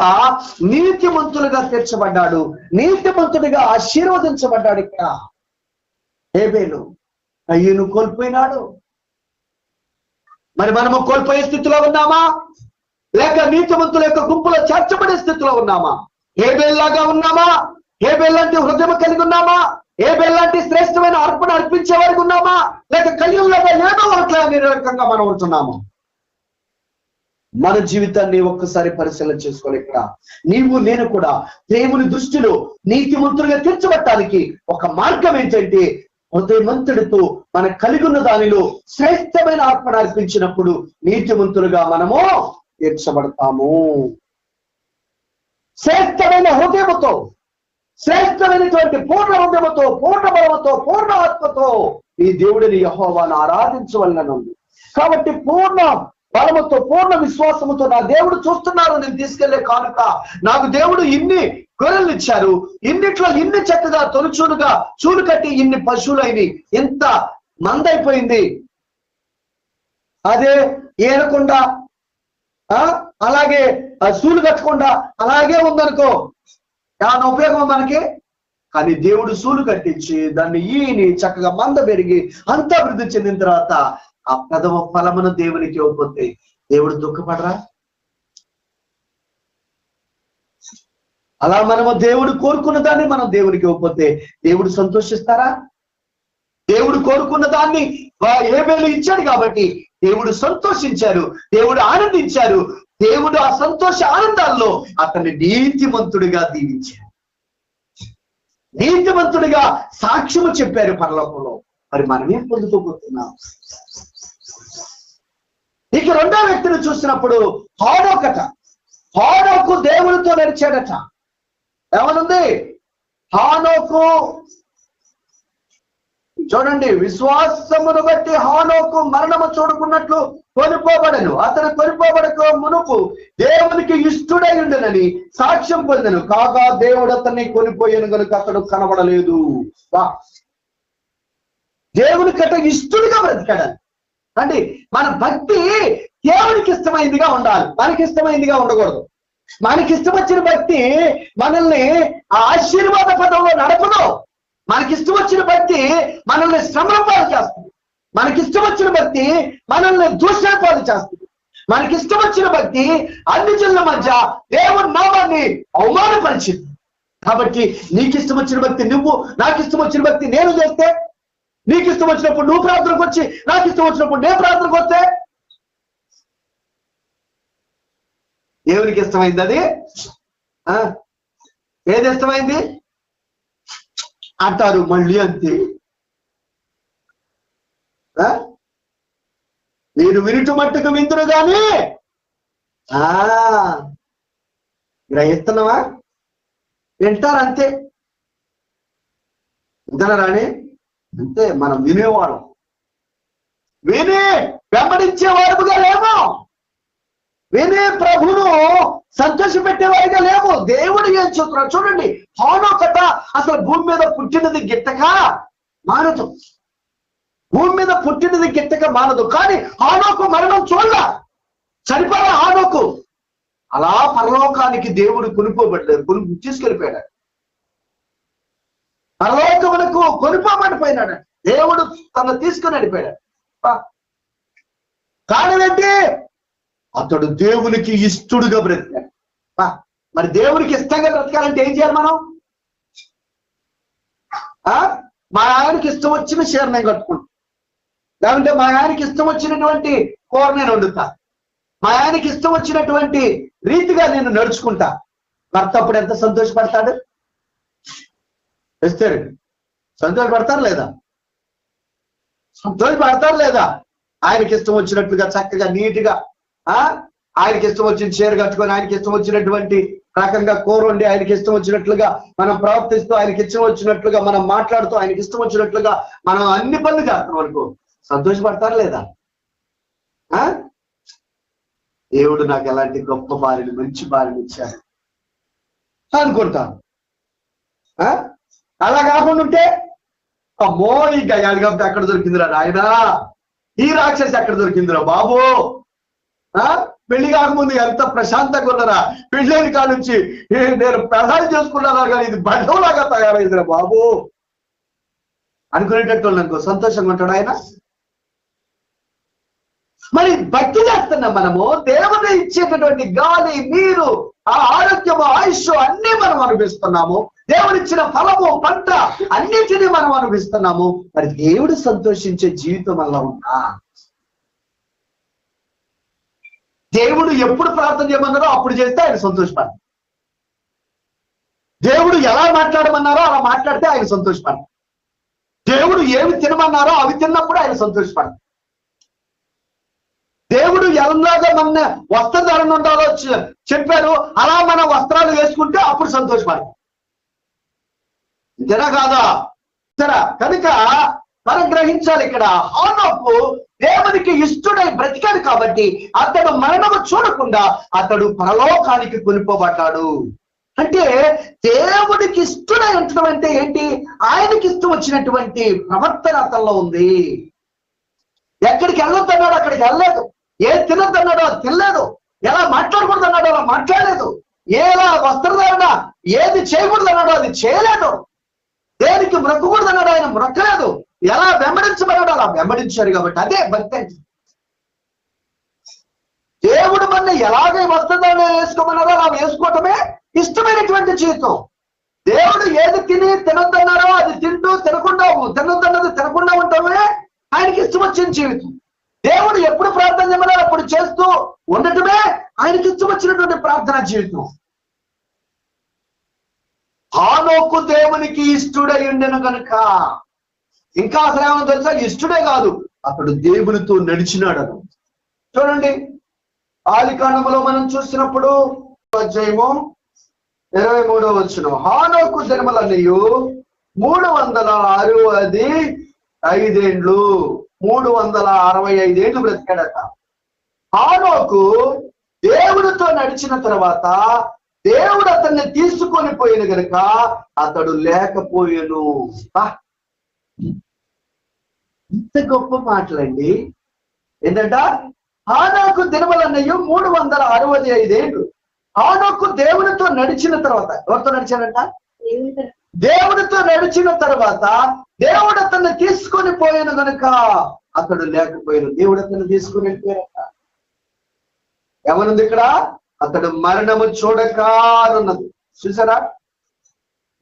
[SPEAKER 1] నీతిమంతులుగా తీర్చబడ్డాడు, నీతిమంతుడిగా ఆశీర్వదించబడ్డాడు. ఇక్కడ హేబేలు కయ్యను కోల్పోయినాడు. మరి మనము కోల్పోయే స్థితిలో ఉన్నామా, లేక నీతిమంతుల యొక్క గుంపులో చేర్చబడే స్థితిలో ఉన్నామా? హేబేల్లాగా ఉన్నామా? హేబేల్ లాంటి హృదయం కలిగి ఉన్నామా? హేబేల్ లాంటి శ్రేష్టమైన అర్పణ అర్పించే వారికి ఉన్నామా, లేక కయ్యూలాగా ఏదో అట్లా నిరకంగా మనం ఉంటున్నాము? మన జీవితాన్ని ఒక్కసారి పరిశీలన చేసుకోవాలి. ఇక్కడ నీవు నేను కూడా దేవుని దృష్టిలో నీతిమంతులుగా తీర్చబట్టడానికి ఒక మార్గం ఏంటంటే, హృదయమంతుడితో మన కలిగి ఉన్న దానిలో శ్రేష్టమైన అర్పణ అర్పించినప్పుడు నీతిమంతులుగా మనము తీర్చబడతాము. శ్రేష్టమైన హృదయముతో, శ్రేష్టమైనటువంటి పూర్ణ హృదయముతో, పూర్ణ బలముతో, పూర్ణ ఆత్మతో ఈ దేవుడిని యెహోవాను ఆరాధించవలెనుంది. కాబట్టి పూర్ణ బలముతో, పూర్ణ విశ్వాసముతో నా దేవుడు చూస్తున్నారు నేను తీసుకెళ్లే కానుక. నాకు దేవుడు ఇన్ని గొర్రెలు ఇచ్చారు, ఇన్నిట్లో ఇన్ని చక్కగా తొలుచూలుగా చూలు కట్టి ఇన్ని పశువులైనవి, ఇంత మందైపోయింది. అదే ఏనకుండా అలాగే సూలు కట్టకుండా అలాగే ఉందనుకో, ఏమన్నా ఉపయోగం మనకి? కానీ దేవుడు సూలు కట్టించి దాన్ని ఈని చక్కగా మంద పెరిగి అంతా అభివృద్ధి చెందిన తర్వాత ఆ ప్రథమ ఫలమును దేవునికి ఇవ్వకపోతే దేవుడు దుఃఖపడరా? అలా మనము దేవుడు కోరుకున్న దాన్ని మనం దేవునికి ఇవ్వకపోతే దేవుడు సంతోషిస్తారా? దేవుడు కోరుకున్న దాన్ని హేబేలు ఇచ్చాడు కాబట్టి దేవుడు సంతోషించారు, దేవుడు ఆనందించారు. దేవుడు ఆ సంతోష ఆనందాల్లో అతన్ని నీతిమంతుడిగా దీవించారు, నీతిమంతుడిగా సాక్ష్యము చెప్పారు పరలోకంలో. మరి మనమేం పొందుకోబోతున్నాం? ఇక రెండో వ్యక్తిని చూసినప్పుడు హానోకట. హానోకు దేవుడితో నడిచాడట. ఏమనుంది? హానోకు చూడండి, విశ్వాసమును బట్టి హానోకు మరణము చూడుకున్నట్లు కొనిపోబడను. అతను కొనిపోబడక మునుపు దేవునికి ఇష్టుడై ఉండనని సాక్ష్యం పొందను. కాగా దేవుడు అతన్ని కొనిపోయాను కనుక అతడు కనబడలేదు. దేవునికట ఇష్టుడిగా బ్రతికాడని. అంటే మన భక్తి దేవునికి ఇష్టమైందిగా ఉండాలి, మనకి ఇష్టమైందిగా ఉండకూడదు. మనకి ఇష్టం వచ్చిన భక్తి మనల్ని ఆశీర్వాద పదంలో నడపదు. మనకిష్టం వచ్చిన భక్తి మనల్ని శ్రమల పాలు చేస్తుంది. మనకిష్టం వచ్చిన భక్తి మనల్ని దూషణ పాలు చేస్తుంది. మనకిష్టం వచ్చిన భక్తి అన్ని జనుల మధ్య దేవుని నామాన్ని అవమానపరిచింది. కాబట్టి నీకు ఇష్టం వచ్చిన భక్తి నువ్వు, నాకు ఇష్టం వచ్చిన భక్తి నేను చేస్తే, నీకు ఇష్టం వచ్చినప్పుడు నువ్వు ప్రార్థనకు వచ్చి, నాకు ఇష్టం వచ్చినప్పుడు నేను ప్రార్థనకు వస్తే దేవునికి ఇష్టమైంది అది? ఏది ఇష్టమైంది అంటారు మళ్ళీ అంతే. నేను వినుట మట్టుకు విందును గాని గ్రహిస్తున్నావా? వింటారు అంతే. వింటారా? అంతే. మనం వినేవాళ్ళం, విని వెంబడించేవారుగా లేము, వినే ప్రభును సంతోషపెట్టేవారిగా లేము. దేవుడు ఏం చెప్తున్నాడు చూడండి. హానోకట అసలు భూమి మీద పుట్టినది గిట్టక మానదు, భూమి మీద పుట్టినది గిట్టక మానదు. కానీ హానోకు మరణం చూడలా, చనిపోయా హానోకు. అలా పరలోకానికి దేవుడు కొనుక్కోబడలేదు, తీసుకెళ్ళిపోయాడు. పరలోకమునకు కొనుక్కోబడిపోయినాడు, దేవుడు తను తీసుకుని వెళ్ళిపోయాడు. కారణం ఏంటి? అతడు దేవునికి ఇష్టడుగా బ్రతికాడు. మరి దేవునికి ఇష్టంగా బ్రతకాలంటే ఏం చేయాలి మనం? మా ఆయనకి ఇష్టం వచ్చిన చీర నేను కట్టుకుంటా, లేకుంటే మా ఆయనకి ఇష్టం వచ్చినటువంటి కూర నేను వండుతా, మా ఆయనకి ఇష్టం వచ్చినటువంటి రీతిగా నేను నడుచుకుంటా. భర్త అప్పుడు ఎంత సంతోషపడతాడు? ఇస్తారు. సంతోషపడతారు లేదా? సంతోషపడతారు లేదా? ఆయనకి ఇష్టం వచ్చినట్లుగా చక్కగా నీట్గా ఆయనకి ఇష్టం వచ్చిన చీర కట్టుకొని, ఆయనకి ఇష్టం వచ్చినటువంటి రకంగా కూర వండి, ఆయనకి ఇష్టం వచ్చినట్లుగా మనం ప్రవర్తిస్తూ, ఆయనకి ఇష్టం వచ్చినట్లుగా మనం మాట్లాడుతూ, ఆయనకి ఇష్టం వచ్చినట్లుగా మనం అన్ని పనులు చేస్తాం వరకు సంతోషపడతారు లేదా? దేవుడు నాకు ఎలాంటి గొప్ప భార్యని, మంచి భార్యని ఇచ్చాడు అనుకుంటాను. అలా కాకుండా ఉంటే అమ్మో ఈ గయాలు కాబట్టి ఎక్కడ దొరికిందిరా నాయనా, ఈ రాక్షసి ఎక్కడ దొరికిందిరా బాబు, పెళ్లి కాకముందు ఎంత ప్రశాంతంగా ఉన్నారా, పెళ్ళైన కాడ నుంచి నేను ప్రధానం చేసుకున్నాను కానీ ఇది బంధంలాగా తయారైందిరా బాబు అనుకునేటట్టు అనుకో సంతోషంగా ఉంటాడు ఆయన. మరి భక్తి చేస్తున్నాం మనము, దేవుడు ఇచ్చేటటువంటి గాలి, నీరు, ఆ ఆరోగ్యము, ఆయుష్ అన్ని మనం అనుభవిస్తున్నాము. దేవుడిచ్చిన ఫలము, పంట అన్నిటినీ మనం అనుభవిస్తున్నాము. మరి దేవుడు సంతోషించే జీవితం వల్ల ఉందా? దేవుడు ఎప్పుడు ప్రార్థన చేయమన్నారో అప్పుడు చేస్తే ఆయన సంతోషపడతాడు. దేవుడు ఎలా మాట్లాడమన్నారో అలా మాట్లాడితే ఆయన సంతోషపడతాడు. దేవుడు ఏమి తినమన్నారో అవి తిన్నప్పుడు ఆయన సంతోషపడతాడు. దేవుడు ఎలాగా మన వస్త్రధారణ ఉండాలో చెప్పారు, అలా మన వస్త్రాలు వేసుకుంటే అప్పుడు సంతోషపడతాం. ఇంతేనా కాదా? సరే, కనుక మనం గ్రహించాలి, ఇక్కడ హనోకు దేవునికి ఇష్టడై బ్రతికాడు కాబట్టి అతడు మరణము చూడకుండా అతడు పరలోకానికి కొనిపోబడ్డాడు. అంటే దేవుడికి ఇష్టడై ఉండడం అంటే ఏంటి? ఆయనకి ఇష్టం వచ్చినటువంటి ప్రవర్తన అతనిలో ఉంది. ఎక్కడికి వెళ్ళొద్దన్నాడు అక్కడికి వెళ్ళలేదు, ఏది తినొద్దన్నాడో అది తినలేదు, ఎలా మాట్లాడకూడదు అన్నాడో అలా మాట్లాడలేదు, ఎలా వస్త్రధారణ ఏది చేయకూడదు అన్నాడో అది చేయలేదు, దేనికి మొక్కకూడదు అన్నాడు ఆయన మొక్కలేదు, ఎలా వెంబడించబడ్డాడో అలా వెంబడించారు. కాబట్టి అదే భక్తి. దేవుడు మన ఎలాగ వస్త్రధారణ వేసుకోమన్నారో అలా వేసుకోవటమే ఇష్టమైనటువంటి జీవితం. దేవుడు ఏది తినొద్దన్నారో అది తింటూ తినొద్దన్నది తినకుండా ఉండటమే ఆయనకి ఇష్టం వచ్చిన జీవితం. దేవుడు ఎప్పుడు ప్రార్థన చేయమన్నారో అప్పుడు చేస్తూ ఉండటమే ఆయనకి ఇష్టం వచ్చినటువంటి ప్రార్థనా జీవితం. హనోకు దేవునికి ఇష్టడై ఉండెను కనుక, ఇంకా అసలు ఏమో తెలుసా, ఇష్టడే కాదు అతడు దేవునితో నడిచినాడు. చూడండి, ఆదికాండములో మనం చూసినప్పుడు అధ్యాయము 23వ వచనం, హనోకు జన్మలన్నయు 365 ఏండ్లు 365 ఏండ్లు బ్రతికాడట. హనోకు దేవుడితో నడిచిన తర్వాత దేవుడు అతన్ని తీసుకొని పోయిన గనుక అతడు లేకపోయాను. ఇంత గొప్ప మాటలండి. ఏంటంట? హనోకు దినములన్నయు 365 ఏండ్లు. హనోకు దేవుడితో నడిచిన తర్వాత, ఎవరితో నడిచాడంట? దేవుడితో నడిచిన తర్వాత దేవుడు అతన్ని తీసుకొని పోయాను గనుక అతడు లేకపోయాను. దేవుడు అతన్ని తీసుకొని వెళ్ళిపోయారట. ఏమనుంది ఇక్కడ? అతడు మరణము చూడకానున్నది. చూసారా?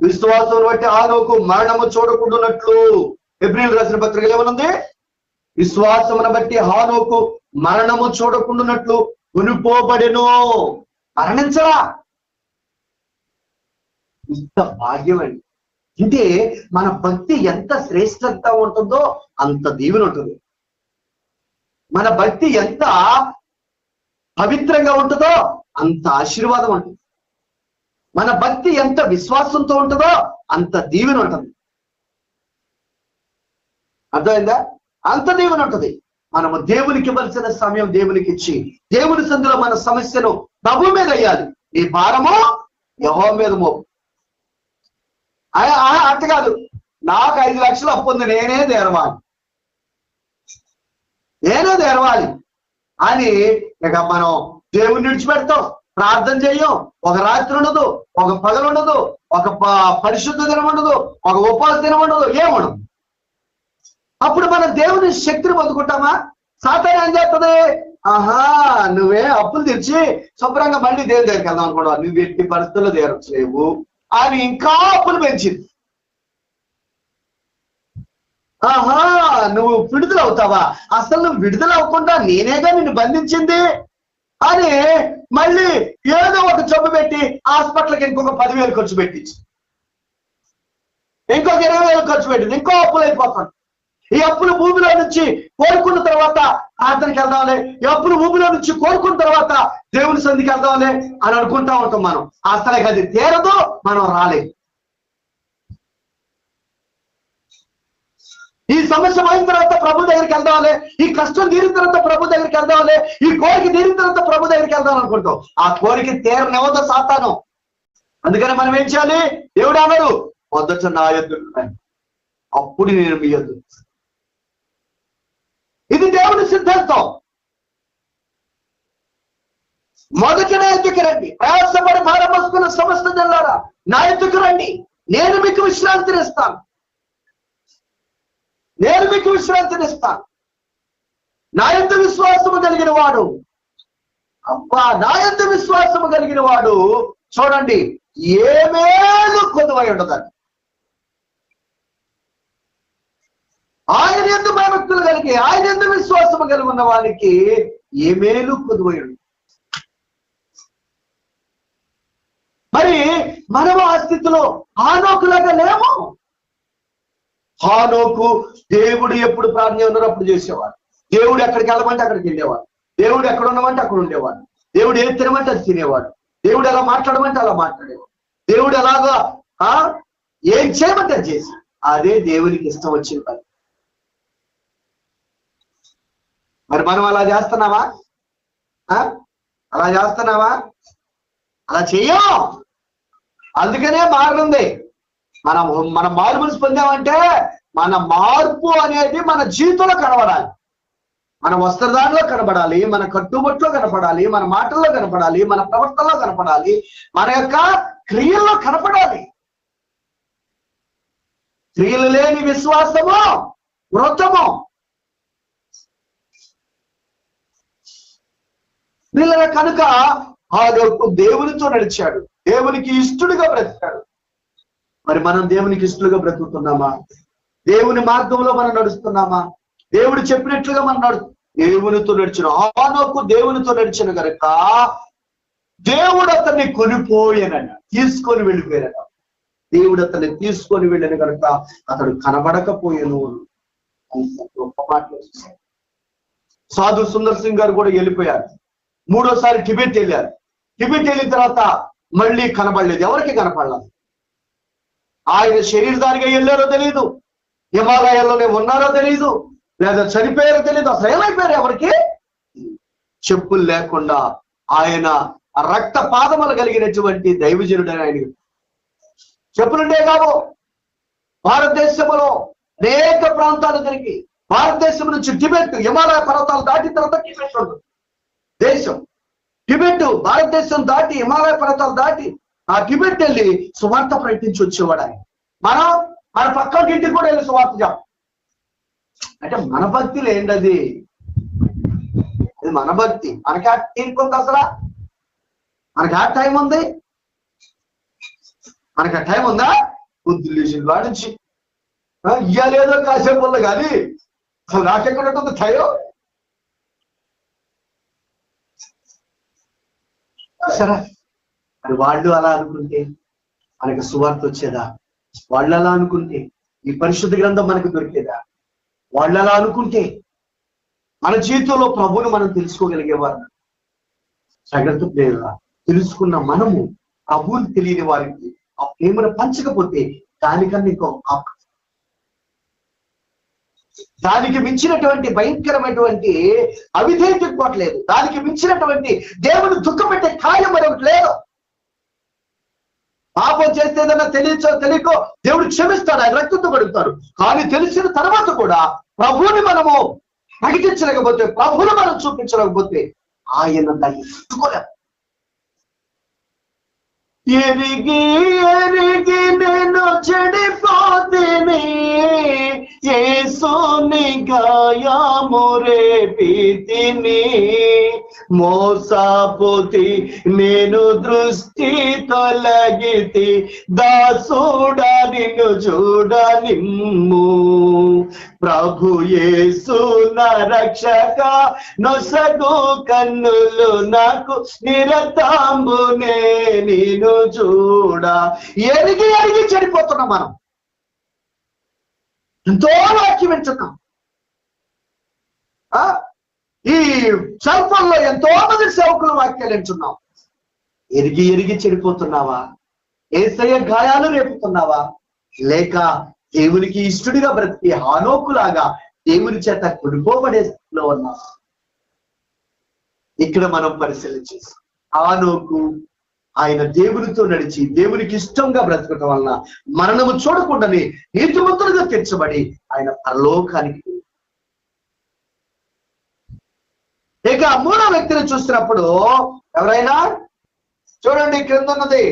[SPEAKER 1] విశ్వాసం బట్టి హనోకు మరణము చూడకుండాన్నట్లు హెబ్రీయులకు రాసిన పత్రికలో ఏమనుంది? విశ్వాసమును బట్టి హనోకు మరణము చూడకుండాన్నట్లు కొనిపోబడెను. మరణించరా? ఇంత భాగ్యం అండి. అంటే మన భక్తి ఎంత శ్రేష్టంగా ఉంటుందో అంత దీవెన ఉంటుంది. మన భక్తి ఎంత పవిత్రంగా ఉంటుందో అంత ఆశీర్వాదం ఉంటుంది. మన భక్తి ఎంత విశ్వాసంతో ఉంటుందో అంత దీవెన ఉంటుంది. అర్థమైందా? అంత దీవెన ఉంటుంది. మనము దేవునికి ఇవ్వాల్సిన సమయం దేవునికి ఇచ్చి దేవుని సందులో మన సమస్యను ప్రభు మీద వేయాలి. నీ భారము యెహోవా మీద మోపు. అట్ట కాదు, నాకు 5 లక్షలు అప్పు ఉంది, నేనే తెరవాలి అని ఇక మనం దేవుని విడిచిపెడతాం. ప్రార్థన చెయ్యం. ఒక రాత్రి ఉండదు, ఒక పగలు ఉండదు, ఒక పరిశుద్ధ దినం ఉండదు, ఒక ఉపవాస దినం ఉండదు, ఏముండదు. అప్పుడు మనం దేవుని శక్తిని పొందుకుంటామా? సాతాను ఏం చేస్తుంది? నువ్వే అప్పులు తెచ్చి శుభ్రంగా మళ్ళీ దేవుని దగ్గరికి వెళ్దాం అనుకోవడం, నువ్వు ఎట్టి పరిస్థితుల్లో తీరట్లేవు అని ఇంకా అప్పులు పెంచింది. నువ్వు విడుదల అవుతావా? అసలు నువ్వు విడుదల అవ్వకుండా నేనేగా నిన్ను బంధించింది అని మళ్ళీ ఏదో ఒక జబ్బు పెట్టి హాస్పిటల్కి ఇంకొక 10,000 ఖర్చు పెట్టించి, ఇంకొక 20,000 ఖర్చు పెట్టింది, ఇంకో అప్పులు అయిపోతాడు. ఈ అప్పులు భూమిలో నుంచి కోరుకున్న తర్వాత ప్రార్థనకి వెళ్దాంలే, ఈ అప్పులు భూమిలో నుంచి కోరుకున్న తర్వాత దేవుని సంధికి వెళ్దాంలే అని అనుకుంటా ఉంటాం. మనం అసలు అది తీరదు, మనం రాలేదు. ఈ సమస్య అయిన తర్వాత ప్రభు దగ్గరికి వెళ్దాంలే, ఈ కష్టం తీరిన తర్వాత ప్రభు దగ్గరికి వెళ్దాంలే, ఈ కోరిక తీరిన తర్వాత ప్రభు దగ్గరికి వెళ్దాం అనుకుంటాం. ఆ కోరిక తీరనివ్వదు సాతాను. అందుకని మనం ఏం చేయాలి? దేవుడు అన్నాడు, మొదట నా యొద్ద అప్పుడు నేను మీ యొద్ద. ఇది దేవుని సిద్ధాంతం. మొదట నా ఎద్దుకు రండి, ప్రయాసపడి భారం మోసుకున్న సమస్త జనులారా నా ఎద్దుకు రండి, నేను మీకు విశ్రాంతినిస్తాను. నేను మీకు విశ్రాంతినిస్తాను. నా యందు విశ్వాసము కలిగిన వాడు, అబ్బా, నా యందు విశ్వాసము కలిగిన వాడు చూడండి ఏ మేలు కొదువై ఉండదని. ఆయన యందు భయభక్తులు కలిగి ఆయన యందు విశ్వాసము కలిగి ఉన్న వానికి ఏ మేలు కొదువై ఉండదు. మరి మనము ఆ స్థితిలో హానోకులాగా లేము. హానోకు దేవుడు ఎప్పుడు ప్రార్థన ఉన్నారో అప్పుడు చేసేవాడు. దేవుడు ఎక్కడికి వెళ్ళమంటే అక్కడికి వెళ్ళేవాడు. దేవుడు ఎక్కడ ఉండమంటే అక్కడ ఉండేవాడు. దేవుడు ఏం తినమంటే అది తినేవాడు. దేవుడు ఎలా మాట్లాడమంటే అలా మాట్లాడేవాడు. దేవుడు ఎలాగా ఏం చేయమంటే అది చేసి, అదే దేవునికి ఇష్టం వచ్చిన పని. మరి మనం అలా చేస్తున్నావా? అలా చేస్తున్నావా? అలా చెయ్యం. అందుకనే మారుంది. మనం మారు మనసు పొందామంటే మన మార్పు అనేది మన జీవితంలో కనబడాలి. మన వస్త్రధారణలో కనబడాలి, మన కట్టుబొట్లో కనపడాలి, మన మాటల్లో కనపడాలి, మన ప్రవర్తనలో కనపడాలి, మన యొక్క క్రియల్లో కనపడాలి. క్రియలు లేని విశ్వాసము వృతము. వీళ్ళ కనుక దేవునితో నడిచాడు, దేవునికి ఇష్టడుగా బ్రతికాడు. మరి మనం దేవునికి ఇష్టలుగా బ్రతుకుతున్నామా? దేవుని మార్గంలో మనం నడుస్తున్నామా? దేవుడు చెప్పినట్లుగా మనం దేవునితో నడిచిన హానోకు దేవునితో నడిచిన కనుక దేవుడు అతన్ని కొనిపోయానట, తీసుకొని వెళ్ళిపోయానట. దేవుడు అతన్ని తీసుకొని వెళ్ళిన కనుక అతడు కనబడకపోయాను. గొప్ప మాటలు చూశారు. సాధు సుందర్ సింగ్ గారు కూడా వెళ్ళిపోయారు. మూడోసారి టిబెట్ వెళ్ళారు. టిబెట్ వెళ్ళిన తర్వాత మళ్ళీ కనబడలేదు. ఎవరికి కనపడలేదు. ఆయన శరీరధారిగా వెళ్ళారో తెలియదు, హిమాలయాల్లోనే ఉన్నారో తెలియదు, లేదా చనిపోయారో తెలియదు. అసలు ఏమైపోయారు ఎవరికి? చెప్పులు లేకుండా ఆయన రక్త పాదములు కలిగినటువంటి దైవజనుడని ఆయన చెప్పులుండే కావు. భారతదేశంలో అనేక ప్రాంతాలు తిరిగి, భారతదేశం నుంచి టిబెట్, హిమాలయ పర్వతాలు దాటిన తర్వాత టిబెట్ ఉంటుంది దేశం. టిబెట్ భారతదేశం దాటి, హిమాలయ పర్వతాలు దాటి ఆ టిబెట్ వెళ్ళి సువార్త ప్రకటించి వచ్చేవాడు ఆయన. మన పక్క ఇంటికి కూడా వెళ్ళి సువార్త చెప్ప. అంటే మన భక్తిలో ఏంటది? ఇది మన భక్తి. మనకి ఆ తీరుకుంది అసలు? మనకి ఆ టైం ఉంది? మనకి ఆ టైం ఉందా? బుద్ధులు లేచిన వాడి నుంచి ఇయ్యాలేదో కాసేపు వల్ల కానీ అసలు నాకెక్కడ ఉంటుంది టైం? సరే, మరి వాళ్ళు అలా అనుకుంటే మనకి సువార్త వచ్చేదా? వాళ్ళు అలా అనుకుంటే ఈ పరిశుద్ధ గ్రంథం మనకు దొరికేదా? వాళ్ళు అలా అనుకుంటే మన జీవితంలో ప్రభువును మనం తెలుసుకోగలిగేవారు. జాగ్రత్త ప్రేమ తెలుసుకున్న మనము ప్రభువుని తెలియని వారికి ఆ ప్రేమను పంచకపోతే దానికన్నా దానికి మించినటువంటి భయంకరమైనటువంటి అవిధేయత ఇంకోట్లేదు. దానికి మించినటువంటి దేవుని దుఃఖం పెట్టే కార్యం మరొకటి లేదు. పాపం చేస్తే ఏదన్నా తెలియకో దేవుడు క్షమిస్తాడు, ఆయన రక్తంతో కడుగుతారు. కానీ తెలిసిన తర్వాత కూడా ప్రభువుని మనము ప్రకటించలేకపోతే, ప్రభువుని మనం చూపించలేకపోతే ఆయన దాన్ని ఇట్టుకోలేము. ఎరిగి ఎరిగి నేను చెడిపోతేనే యేసుని గాయము రేపితిని, మోసపోతి నేను దృష్టి తొలగితి, దాసుడా నిన్ను చూడనిమ్ము. ప్రభు యేసు నా రక్షక, నొసగు కన్నులు నాకు నిరతాంబునే నేను చూడ. ఎరిగి ఎరిగి చెడిపోతున్నాం మనం. ఎంతో వాక్యం వింటున్నాం. ఈ సల్ఫంలో ఎంతో మంది సేవకులు వాక్యాలు వింటున్నాం. ఎరిగి ఎరిగి చెడిపోతున్నావా? యేసయ్య గాయాలు రేపుతున్నావా? లేక దేవునికి ఇష్టడిగా బ్రతికి హానోకులాగా దేవుని చేత కొనుకోబడే స్థితిలో ఉన్నావా? ఇక్కడ మనం పరిశీలన చేస్తాం. హానోకు ఆయన దేవునితో నడిచి దేవునికి ఇష్టంగా బ్రతకటం వలన మరణము చూడకుండానే నీతిమంతులుగా తీర్చబడి ఆయన పరలోకానికి. ఇక మూడో వ్యక్తిని చూసినప్పుడు ఎవరైనా చూడండి, క్రింద ఉన్నది.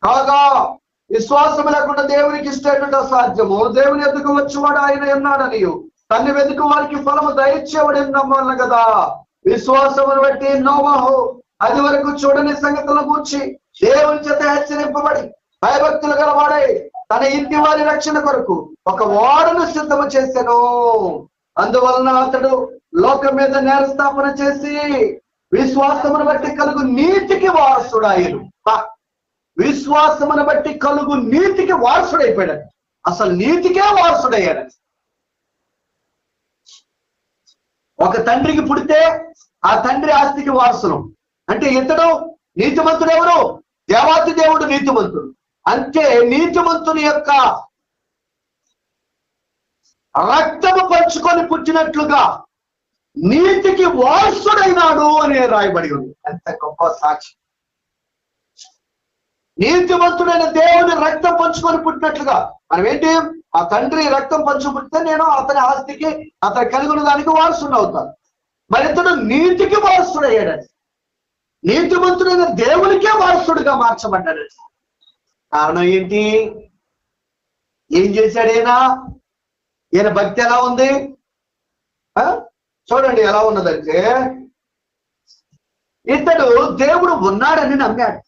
[SPEAKER 1] కాగా విశ్వాసం లేకుండా దేవునికి ఇష్టేట సాధ్యము. దేవుని ఎదుగు వచ్చేవాడు ఆయన ఉన్నాడని, తన్ని వెతుకు వారికి ఫలము దయచేవాడు నమ్మాలి కదా. విశ్వాసమును బట్టి నోవహు అది వరకు చూడని సంగతులను కూర్చి దేవుని చేత హెచ్చరింపబడి భయభక్తులు గలవాడై తన ఇంటి వారి రక్షణ కొరకు ఒక ఓడను సిద్ధము చేశాను. అందువలన అతడు లోకం మీద నేరస్థాపన చేసి విశ్వాసమును బట్టి కలుగు నీతికి వారసుడాయను. విశ్వాసమును బట్టి కలుగు నీతికి వారసుడైపోయాడు. అసలు నీతికే వారసుడయ్యాడు. ఒక తండ్రికి పుడితే ఆ తండ్రి ఆస్తికి వారసులు. అంటే ఇతడు నీతిమంతుడు. ఎవరు? దేవాతి దేవుడు నీతిమంతుడు. అంటే నీతిమంతుని యొక్క రక్తము పంచుకొని పుట్టినట్లుగా నీతికి వారసుడైనాడు అని రాయబడి ఉంది. ఎంత గొప్ప సాక్షి! నీతిమంతుడైన దేవుని రక్తం పంచుకొని పుట్టినట్లుగా మనం ఏంటి, ఆ తండ్రి రక్తం పంచు పుట్టితే నేను అతని ఆస్తికి అతను కలిగిన దానికి వారసుడు అవుతాను. మరి ఇతడు నీతికి వారసుడయ్యాడు. నీతిమంతుడైన దేవునికే వారసుడిగా మార్చబడ్డాడు. కారణం ఏంటి? ఏం చేశాడు ఈయన భక్తి ఎలా ఉంది? చూడండి ఎలా ఉన్నదంటే, ఇతడు దేవుడు ఉన్నాడని నమ్మాడు.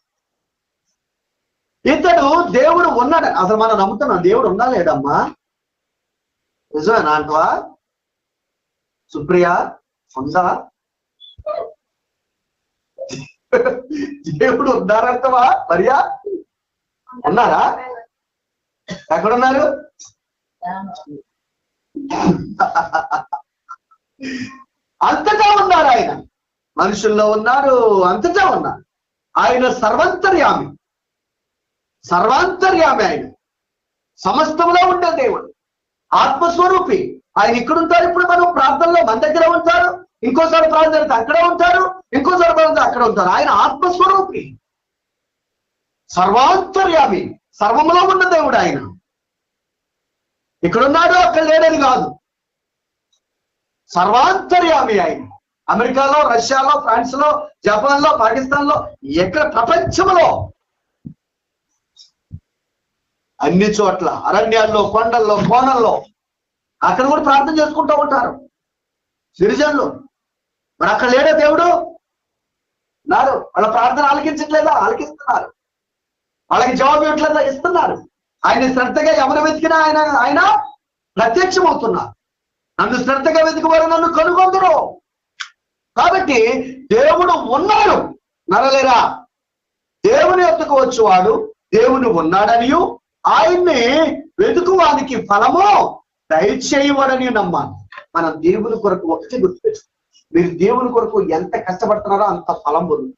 [SPEAKER 1] ఇతడు దేవుడు ఉన్నాడు. అసలు మనం నమ్ముతున్నాం దేవుడు ఉన్నా లేడమ్మా? నిజమేనా అంటవా సుప్రియ? ఉందా? దేవుడు ఉన్నారంటవా మరియా? ఉన్నారా? ఎక్కడున్నారు? అంతటా ఉన్నారు ఆయన. మనుషుల్లో ఉన్నారు, అంతటా ఉన్నారు. ఆయన సర్వాంతర్యామి. ఆయన సమస్తంలో ఉండే దేవుడు, ఆత్మస్వరూపి. ఆయన ఇక్కడ ఉంటారు. ఇప్పుడు మనం ప్రార్థనలో మన దగ్గర ఉంటారు, ఇంకోసారి ప్రార్థన అక్కడే ఉంటారు, ఇంకోసారి ప్రార్థన అక్కడ ఉంటారు. ఆయన ఆత్మస్వరూపి, సర్వాంతర్యామి, సర్వంలో ఉన్న దేవుడు. ఆయన ఇక్కడున్నాడు, అక్కడ లేడని కాదు. సర్వాంతర్యామి ఆయన. అమెరికాలో, రష్యాలో, ఫ్రాన్స్ లో, జపాన్ లో, పాకిస్తాన్ లో, ఎక్కడ ప్రపంచంలో అన్ని చోట్ల, అరణ్యాల్లో, కొండల్లో, కోణల్లో అక్కడ కూడా ప్రార్థన చేసుకుంటూ ఉంటారు గిరిజనులు. మరి అక్కడ లేడా దేవుడు? నారు. వాళ్ళ ప్రార్థన ఆలకించట్లేదా? ఆలకిస్తున్నారు. వాళ్ళకి జవాబు ఇవ్వట్లేదా? ఇస్తున్నారు. ఆయన శ్రద్ధగా ఎవరు వెతికినా ఆయన ప్రత్యక్షమవుతున్నారు. నన్ను శ్రద్ధగా వెతికివారు నన్ను కనుగొందరు. కాబట్టి దేవుడు ఉన్నాడు. నరలేరా? దేవుని వద్దకు వచ్చేవాడు దేవుని ఉన్నాడనియు ఆయన్ని వెతుకువానికి ఫలము దయచేయవడని నమ్మాలి. మనం దేవుని కొరకు ఒకటి గుర్తుపెట్టు. మీరు దేవుని కొరకు ఎంత కష్టపడుతున్నారో అంత ఫలం పొందు,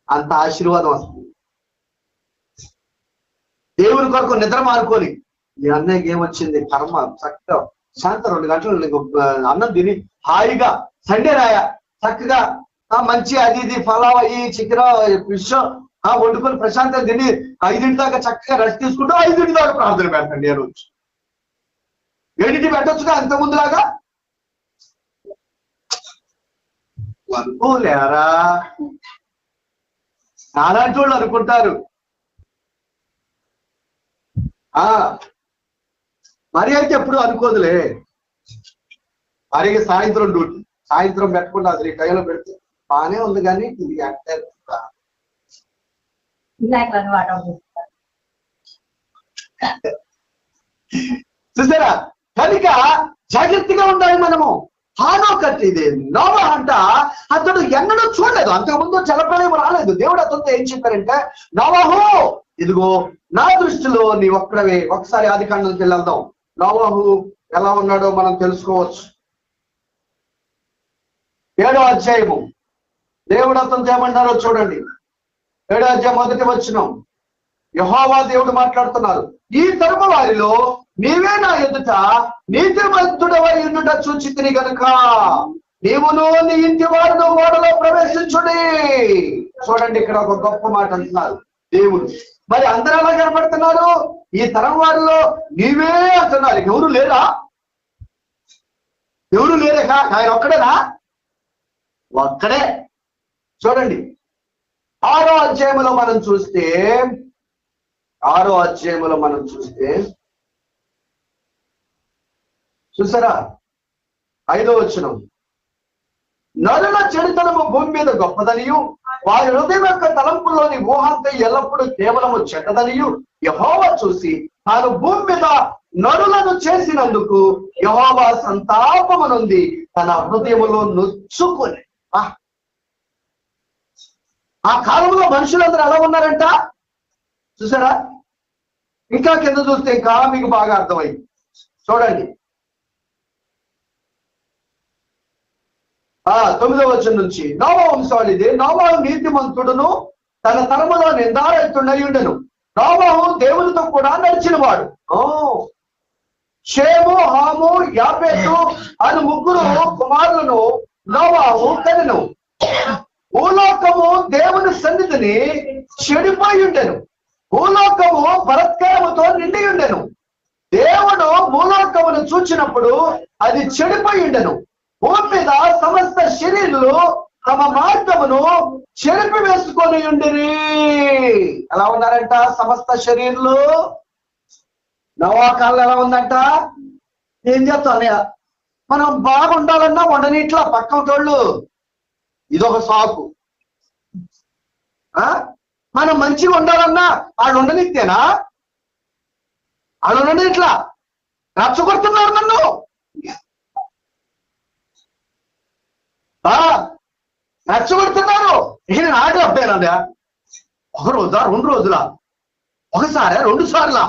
[SPEAKER 1] అంత ఆశీర్వాదం వస్తుంది. దేవుని కొరకు నిద్ర మానుకొని ఈ అన్నయ్యకి ఏమొచ్చింది కర్మ, చక్కగా శాంత 2 గంటలు అన్నం తిని హాయిగా సండే రాయ చక్కగా మంచి అది ఇది ఫలావా ఈ చికెన్ ఫిష్ వండుకొని ప్రశాంతంగా తిని 5 దాకా చక్కగా రెస్ట్ తీసుకుంటూ 5 దాకా ప్రార్థన పెట్టండి. నేను వచ్చి 7 పెట్టొచ్చుగా అంత ముందులాగా. అనుకోలేరా? నాలాంటి వాళ్ళు అనుకుంటారు. మరి అయితే ఎప్పుడు అనుకోదులే. మరి సాయంత్రం డ్యూటీ, సాయంత్రం పెట్టకుండా అది కైలో పెడితే బాగానే ఉంది, కానీ ఇది అంటే చూసారా? కనుక జాగ్రత్తగా ఉండాలి మనము. హానోకట్ ఇది నోవహు అంట అతడు ఎన్నడూ చూడలేదు. అంతకుముందు జలప్రళయం రాలేదు. దేవుడు అతనితో ఏం చెప్పారంటే, నోవహు ఇదిగో నా దృష్టిలో నీ ఒక్కడవే. ఒకసారి ఆదికాండంకి వెళ్దాం. నోవహు ఎలా ఉన్నాడో మనం తెలుసుకోవచ్చు. 7వ అధ్యాయము. దేవుడు అతనితో ఏమన్నారో చూడండి. 7వ అధ్యాయం 1వ వచనం. యెహోవా దేవుడు మాట్లాడుతున్నారు. ఈ తరము వారిలో నీవే నా ఎదుట నీతిమంతుడవై ఉండుట చూచితిని గనుక నీవును నీ ఇంటి వారిను ఓడలో ప్రవేశించుడి. చూడండి, ఇక్కడ ఒక గొప్ప మాట అంటున్నారు దేవుడు. మరి అందరూ ఎలా కనపడుతున్నారు? ఈ తరం వారిలో నీవే అంటున్నారు. ఎవరు లేరా? ఎవరు లేరే, ఆయన ఒక్కడేనా? ఒక్కడే. చూడండి 6వ అధ్యాయంలో మనం చూస్తే 6వ అధ్యాయంలో మనం చూసారా 5వ వచనం, నరుల చెడుతనము భూమి మీద గొప్పదనియు వారి హృదయం యొక్క తలంపులోని ఊహంతో ఎల్లప్పుడూ కేవలము చెడ్డదనియు యెహోవా చూసి తాను భూమి మీద నరులను చేసినందుకు యెహోవా సంతాపమునుంది తన హృదయములో నొచ్చుకొని. ఆ కాలంలో మనుషులందరూ ఎలా ఉన్నారంట చూసారా? ఇంకా కింద చూస్తే ఇంకా మీకు బాగా అర్థమైంది. చూడండి 9వ వచనం నుంచి, నోవహు వంశావళిదే. నోవహు నీతిమంతుడును తన తరములో నిందారహితుడై ఉండెను. నోవహు దేవునితో కూడా నడిచినవాడు. షేము, హాము, యాపెతు అను 3 కుమారులను నోవహు కనెను. భూలోకము దేవుని సన్నిధిని చెడిపోయి ఉండెను. భూలోకము బలత్కారముతో నిండి ఉండెను. దేవుడు భూలోకమును చూచినప్పుడు అది చెడిపోయి ఉండెను. భూమి మీద సమస్త శరీరులు తమ మార్గమును చెరిపి వేసుకొని ఉండిరి. ఎలా ఉన్నారంట సమస్త శరీరులు? నోవహు కాలంలో ఎలా ఉందంట? ఏం చేస్తాం అన్నయ్య, మనం బాగుండాలన్నా ఉండనిట్లా పక్కటోళ్ళు, ఇదొక సాకు. మనం మంచిగా ఉండాలన్నా వాళ్ళు ఉండనిస్తేనా? వాళ్ళు ఉండనిట్లా రచ్చగొడుతున్నారు నన్ను. రచ్చగొడుతున్నారు. ఇక నేను ఆడే అబ్బాయినా? 1 రోజా 2 రోజులా? ఒకసారి 2 సార్లా?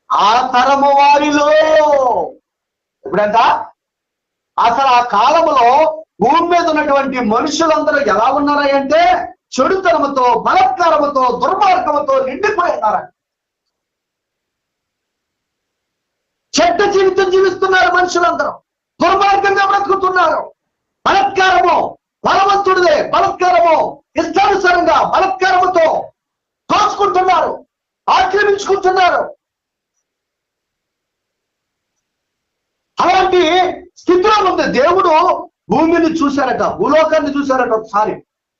[SPEAKER 1] ఆ తరము వారిలో ఎప్పుడంట అసలు ఆ కాలంలో భూమి మీద ఉన్నటువంటి మనుషులందరూ ఎలా ఉన్నారంటే చెడుతనముతో, బలత్కారముతో, దుర్మార్గముతో నిండిపోయి ఉన్నారంట. చెడ్డ జీవితం జీవిస్తున్నారు మనుషులందరూ. దుర్మార్గంగా బ్రతుకుతున్నారు. బలత్కారము, బలవంతుడిదే బలత్కారము, ఇష్టానుసారంగా బలత్కారముతో దోచుకుంటున్నారు, ఆక్రమించుకుంటున్నారు. అలాంటి స్థితిలో ఉంది. దేవుడు భూమిని చూశారట, భూలోకాన్ని చూశారట. ఒకసారి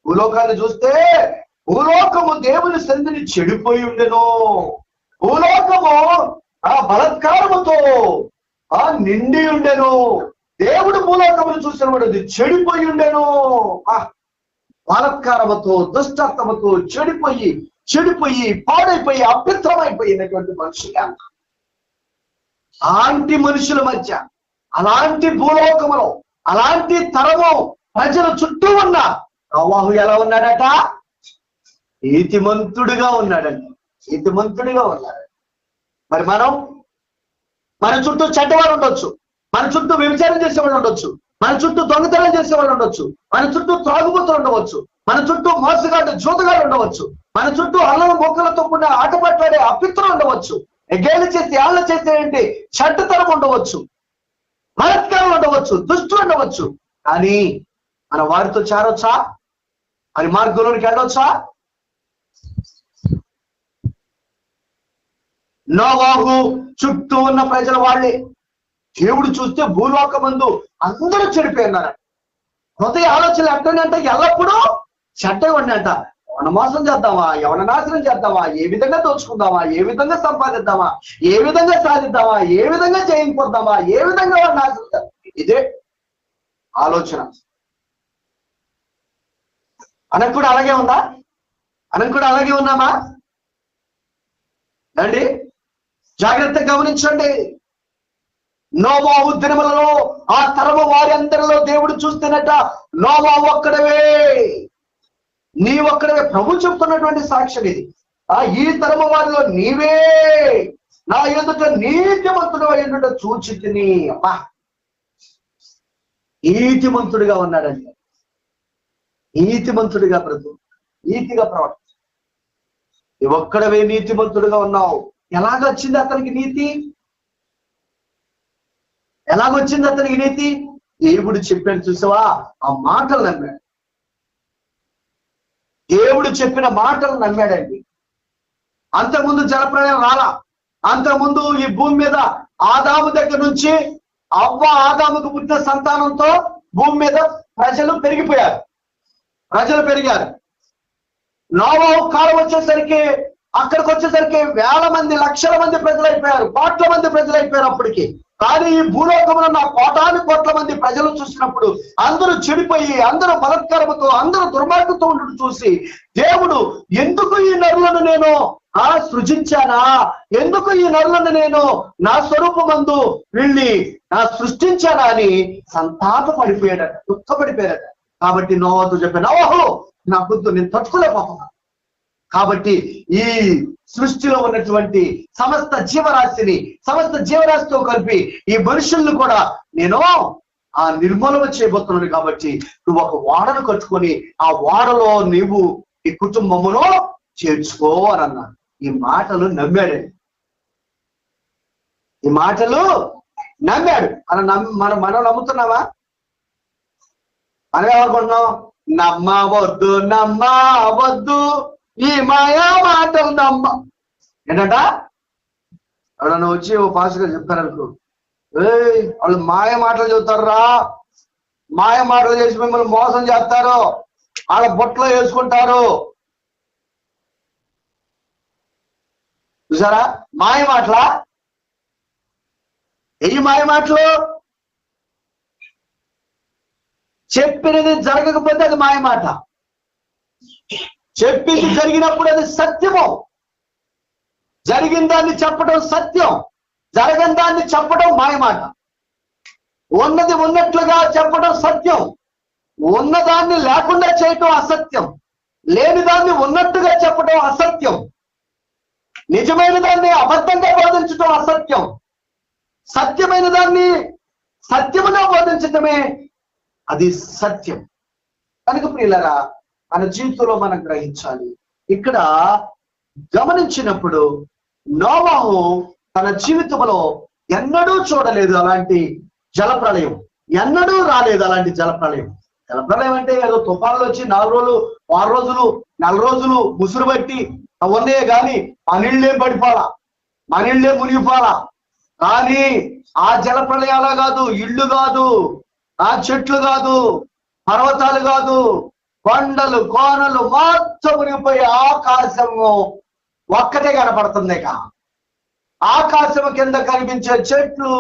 [SPEAKER 1] భూలోకాన్ని చూస్తే భూలోకము దేవుని సన్నిధిని చెడిపోయి ఉండెను. భూలోకము బలత్కారముతో నిండి ఉండెను. దేవుడు భూలోకమును చూసినప్పుడు అది చెడిపోయి ఉండెను. బలత్కారముతో, దుష్టత్వముతో చెడిపోయి పాడైపోయి అపవిత్రమైపోయినటువంటి మనుషులు. అలాంటి మనుషుల మధ్య, అలాంటి భూలోకములో, అలాంటి తరము ప్రజల చుట్టూ ఉన్న నోవహు ఎలా ఉన్నాడట? నీతిమంతుడిగా ఉన్నాడంట. నీతిమంతుడిగా ఉన్నాడు. మరి మన చుట్టూ చెడ్డవాళ్ళు ఉండొచ్చు, మన చుట్టూ వ్యభిచారం చేసేవాళ్ళు ఉండొచ్చు, మన చుట్టూ దొంగతనం చేసేవాళ్ళు ఉండొచ్చు, మన చుట్టూ త్రాగుబోతులు ఉండవచ్చు, మన చుట్టూ మోసగాడు జూతగాడు ఉండవచ్చు, మన చుట్టూ అల్లం మొక్కలతో కూడిన ఆటపట్లాడే అపిత్రులు ఉండవచ్చు, గేలు చేసి ఆళ్ళ చేసేంటి చెడ్డతనం ఉండవచ్చు, బలత్కారం ఉండవచ్చు, దుష్టులు ఉండవచ్చు. కానీ మన వారితో చేరొచ్చా? మరి మార్గంలోనికి వెళ్ళొచ్చా? నోవహు చుట్టూ ఉన్న ప్రజల వాళ్ళే. దేవుడు చూస్తే భూలోకమందు అందరూ చెడిపోయినారు. హృదయ ఆలోచనలు ఎట్టంటే ఎల్లప్పుడూ చెడ్డగా ఉన్నంట. ఎవరిని మోసం చేద్దామా, ఎవరిని నాశనం చేద్దామా, ఏ విధంగా దోచుకుందామా, ఏ విధంగా సంపాదిద్దామా, ఏ విధంగా సాధిద్దామా, ఏ విధంగా జయింపొద్దామా, ఏ విధంగా వాడిని నాశనం చేద్దాం. ఇదే ఆలోచన. మనకు కూడా అలాగే ఉందా? మనం కూడా అలాగే ఉన్నామా అండి? జాగ్రత్తగా గమనించండి. నోవహు దినములలో ఆ తరము వారి అందరిలో దేవుడు చూస్తున్నట్ట నోవహు ఒక్కడవే, నీ ఒక్కడవే. ప్రభు చెప్తున్నటువంటి సాక్ష్యం ఇది. ఈ తరము వారిలో నీవే నా ఎదుట నీతిమంతుడు అయ్యుట చూచి తిని. అబ్బా, నీతిమంతుడిగా ఉన్నాడండి. నీతిమంతుడిగా బ్రతుకు, నీతిగా ప్రవర్తి. నీ ఒక్కడవే నీతిమంతుడిగా ఉన్నావు. ఎలాగొచ్చింది అతనికి నీతి? ఎలాగొచ్చింది అతనికి నీతి? దేవుడు చెప్పాడు చూసావా, ఆ మాటలు నమ్మాడు. దేవుడు చెప్పిన మాటలు నమ్మాడండి. అంతకుముందు జలప్రళయం రాలా. అంతకుముందు ఈ భూమి మీద ఆదాము దగ్గర నుంచి అవ్వ ఆదాముకు పుట్టిన సంతానంతో భూమి మీద ప్రజలు పెరిగారు. నోవాహు కాలం వచ్చేసరికి అక్కడికి వచ్చేసరికి వేల మంది, లక్షల మంది ప్రజలైపోయారు, కోట్ల మంది ప్రజలైపోయారు అప్పటికి. కానీ ఈ భూలోకంలో ఉన్న కోట్ల మంది ప్రజలు చూసినప్పుడు అందరూ చెడిపోయి, అందరూ బలత్కారముతో, అందరూ దుర్మార్గంతో ఉండడం చూసి దేవుడు ఎందుకు ఈ నరులను నేను సృజించానా, ఎందుకు ఈ నరులను నేను నా స్వరూపమందు వీళ్ళని సృష్టించానా అని సంతాపపడిపోయాడట, దుఃఖపడిపోయాడట. కాబట్టి నోవాహుతో చెప్పాను, నోవాహు నా బుద్ధు నేను తట్టుకోలేకపోతున్నా. కాబట్టి ఈ సృష్టిలో ఉన్నటువంటి సమస్త జీవరాశితో కలిపి ఈ మనుషుల్ని కూడా నేను నిర్మూలన చేయబోతున్నాను. కాబట్టి నువ్వు ఒక ఓడను కట్టుకొని ఆ ఓడలో నీవు ఈ కుటుంబమును చేర్చుకో అని అన్నాడు. ఈ మాటలు నమ్మాడు. మనం నమ్ముతున్నావా? మనం ఏమనుకుంటున్నాం? నమ్మవద్దు ఈ మాయా మాటలు ఏంటంట? ఎవడన్నా వచ్చి ఓ పాస్గా చెప్పారనుకో, వాళ్ళు మాయ మాటలు చెబుతారా, మాయ మాటలు చేసి మిమ్మల్ని మోసం చేస్తారు, వాళ్ళ బొట్లో వేసుకుంటారు. చూసారా మాయ మాటలా? ఏ మాయ మాటలు? చెప్పినది జరగకపోతే అది మాయ మాట, చెప్పింది జరిగినప్పుడు అది సత్యము. జరిగిన దాన్ని చెప్పడం సత్యం, జరగని దాన్ని చెప్పడం మాయమాట. ఉన్నది ఉన్నట్లుగా చెప్పడం సత్యం, ఉన్నదాన్ని లేకుండా చేయటం అసత్యం, లేని దాన్ని ఉన్నట్టుగా చెప్పడం అసత్యం, నిజమైన దాన్ని అబద్ధంగా బోధించడం అసత్యం, సత్యమైన దాన్ని సత్యముగా బోధించటమే అది సత్యం. కనుక ప్రియులారా, మన జీవితంలో మనం గ్రహించాలి. ఇక్కడ గమనించినప్పుడు నోవాహు తన జీవితంలో ఎన్నడూ చూడలేదు అలాంటి జలప్రళయం, ఎన్నడూ రాలేదు అలాంటి జలప్రళయం. జలప్రళయం అంటే ఏదో తుఫాన్లు వచ్చి 4 రోజులు 6 రోజులు 4 రోజులు ముసురు బట్టి అవన్నీ కానీ ఆ నీళ్ళే పడిపోవాలా, మన ఇళ్ళే మునిగిపోవాలా. కానీ ఆ జలప్రళయాల కాదు, ఇళ్ళు కాదు, ఆ చెట్లు కాదు, పర్వతాలు కాదు, కొండలు కోనలు మొత్తం మునిగిపోయి ఆకాశము ఒక్కటే కనపడుతుంది. ఆకాశము కింద కనిపించే చెట్లు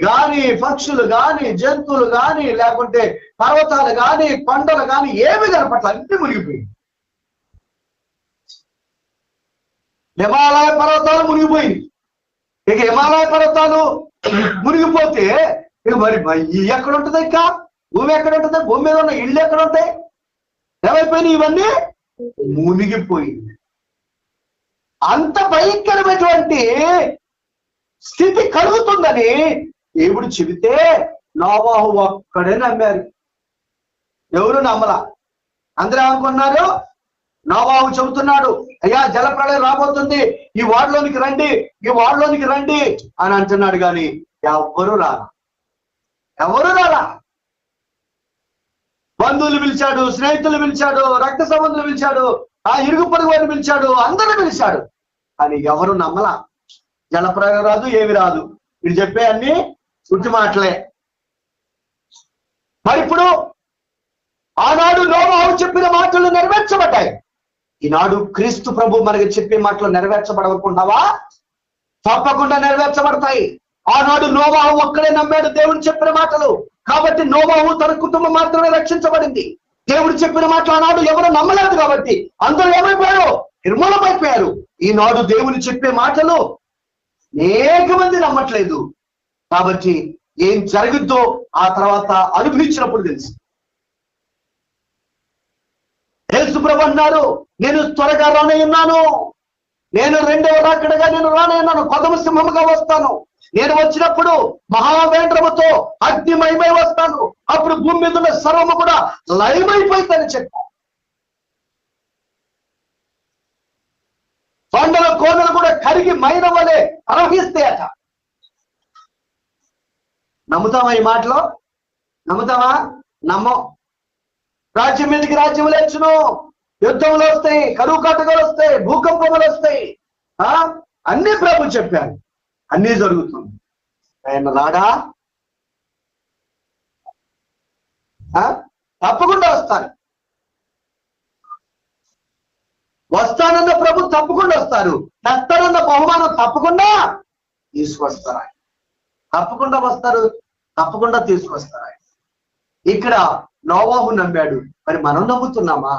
[SPEAKER 1] గాని, పక్షులు గాని, జంతువులు గాని, లేకుంటే పర్వతాలు గాని, కొండలు గాని ఏమి కనపట్ల, అన్ని మునిగిపోయి. హిమాలయ పర్వతాలు మునిగిపోయింది. ఇక హిమాలయ పర్వతాలు మునిగిపోతే ఇక మరి ఎక్కడ ఉంటుంది? ఇంకా భూమి ఎక్కడ ఉంటుంది? భూమి మీద ఉన్న ఇళ్ళు ఎక్కడ ఉంటాయి? ఏమైపోయినాయి? ఇవన్నీ మునిగిపోయింది. అంత భయంకరమైనటువంటి స్థితి కలుగుతుందని దేవుడు చెబితే నోవాహు ఒక్కడే నమ్మారు, ఎవరు నమ్మలా. అందరూ ఏమనుకున్నారు? నోవాహు చెబుతున్నాడు, అయ్యా జలప్రళయం రాబోతుంది, ఈ వాడలోనికి రండి, ఈ వాడలోనికి రండి అని అంటున్నాడు. కానీ ఎవరు రాలా. బంధువులు పిలిచాడు, స్నేహితులు పిలిచాడు, రక్త సంబంధులు పిలిచాడు, ఆ ఇరుగు పొరుగు వారిని పిలిచాడు, అందరూ పిలిచాడు. కానీ ఎవరు నమ్మలా. జలప్రళయం రాదు, ఏమి రాదు, వీడు చెప్పే అన్ని సుట్టి మాటలే. మరి ఇప్పుడు ఆనాడు నోవాహు చెప్పిన మాటలు నెరవేర్చబడ్డాయి. ఈనాడు క్రీస్తు ప్రభు మనకి చెప్పే మాటలు నెరవేర్చబడనుకుంటున్నావా? తప్పకుండా నెరవేర్చబడతాయి. ఆనాడు నోవాహు ఒక్కడే నమ్మాడు దేవుడు చెప్పిన మాటలు. కాబట్టి నోవాహు తన కుటుంబం మాత్రమే రక్షించబడింది. దేవుడు చెప్పిన మాటలు ఆనాడు ఎవరు నమ్మలేదు కాబట్టి అందరూ ఏమైపోయారు? నిర్మూలమైపోయారు. ఈనాడు దేవుని చెప్పే మాటలు అనేక మంది నమ్మట్లేదు. కాబట్టి ఏం జరుగుద్దో ఆ తర్వాత అనుభవించినప్పుడు తెలుసు. యేసు ప్రభు అన్నారు, నేను త్వరగా రానయ్యున్నాను, నేను రెండవ రాకడగా నేను రానయ్యున్నాను, కొదమ సింహముగా వస్తాను, నేను వచ్చినప్పుడు మహావేంద్రముతో అగ్నిమయమై వస్తాను, అప్పుడు భూమి మీద ఉన్న సర్వము కూడా లయమైపోయిందని చెప్పాను. కొండల కోనలు కూడా కరిగి మైన వలె ప్రవహిస్తాయట. నమ్ముతామా ఈ మాటలో? నమ్ముతామా? నమ్మం. రాజ్యం మీదకి రాజ్యం లేచును, యుద్ధములు వస్తాయి, కరువు కాటకాలు వస్తాయి, భూకంపములు వస్తాయి. అన్ని ప్రభు చెప్పారు, అన్నీ జరుగుతుంది. ఆయన రాడా? తప్పకుండా వస్తారు. వస్తానన్న ప్రభు తప్పకుండా వస్తారు. తెస్తానన్న బహుమానం తప్పకుండా తీసుకొస్తారు. ఆయన తప్పకుండా వస్తారు, తప్పకుండా తీసుకొస్తారు. ఆయన ఇక్కడ నోవాహు నమ్మాడు, మరి మనం నమ్ముతున్నామా?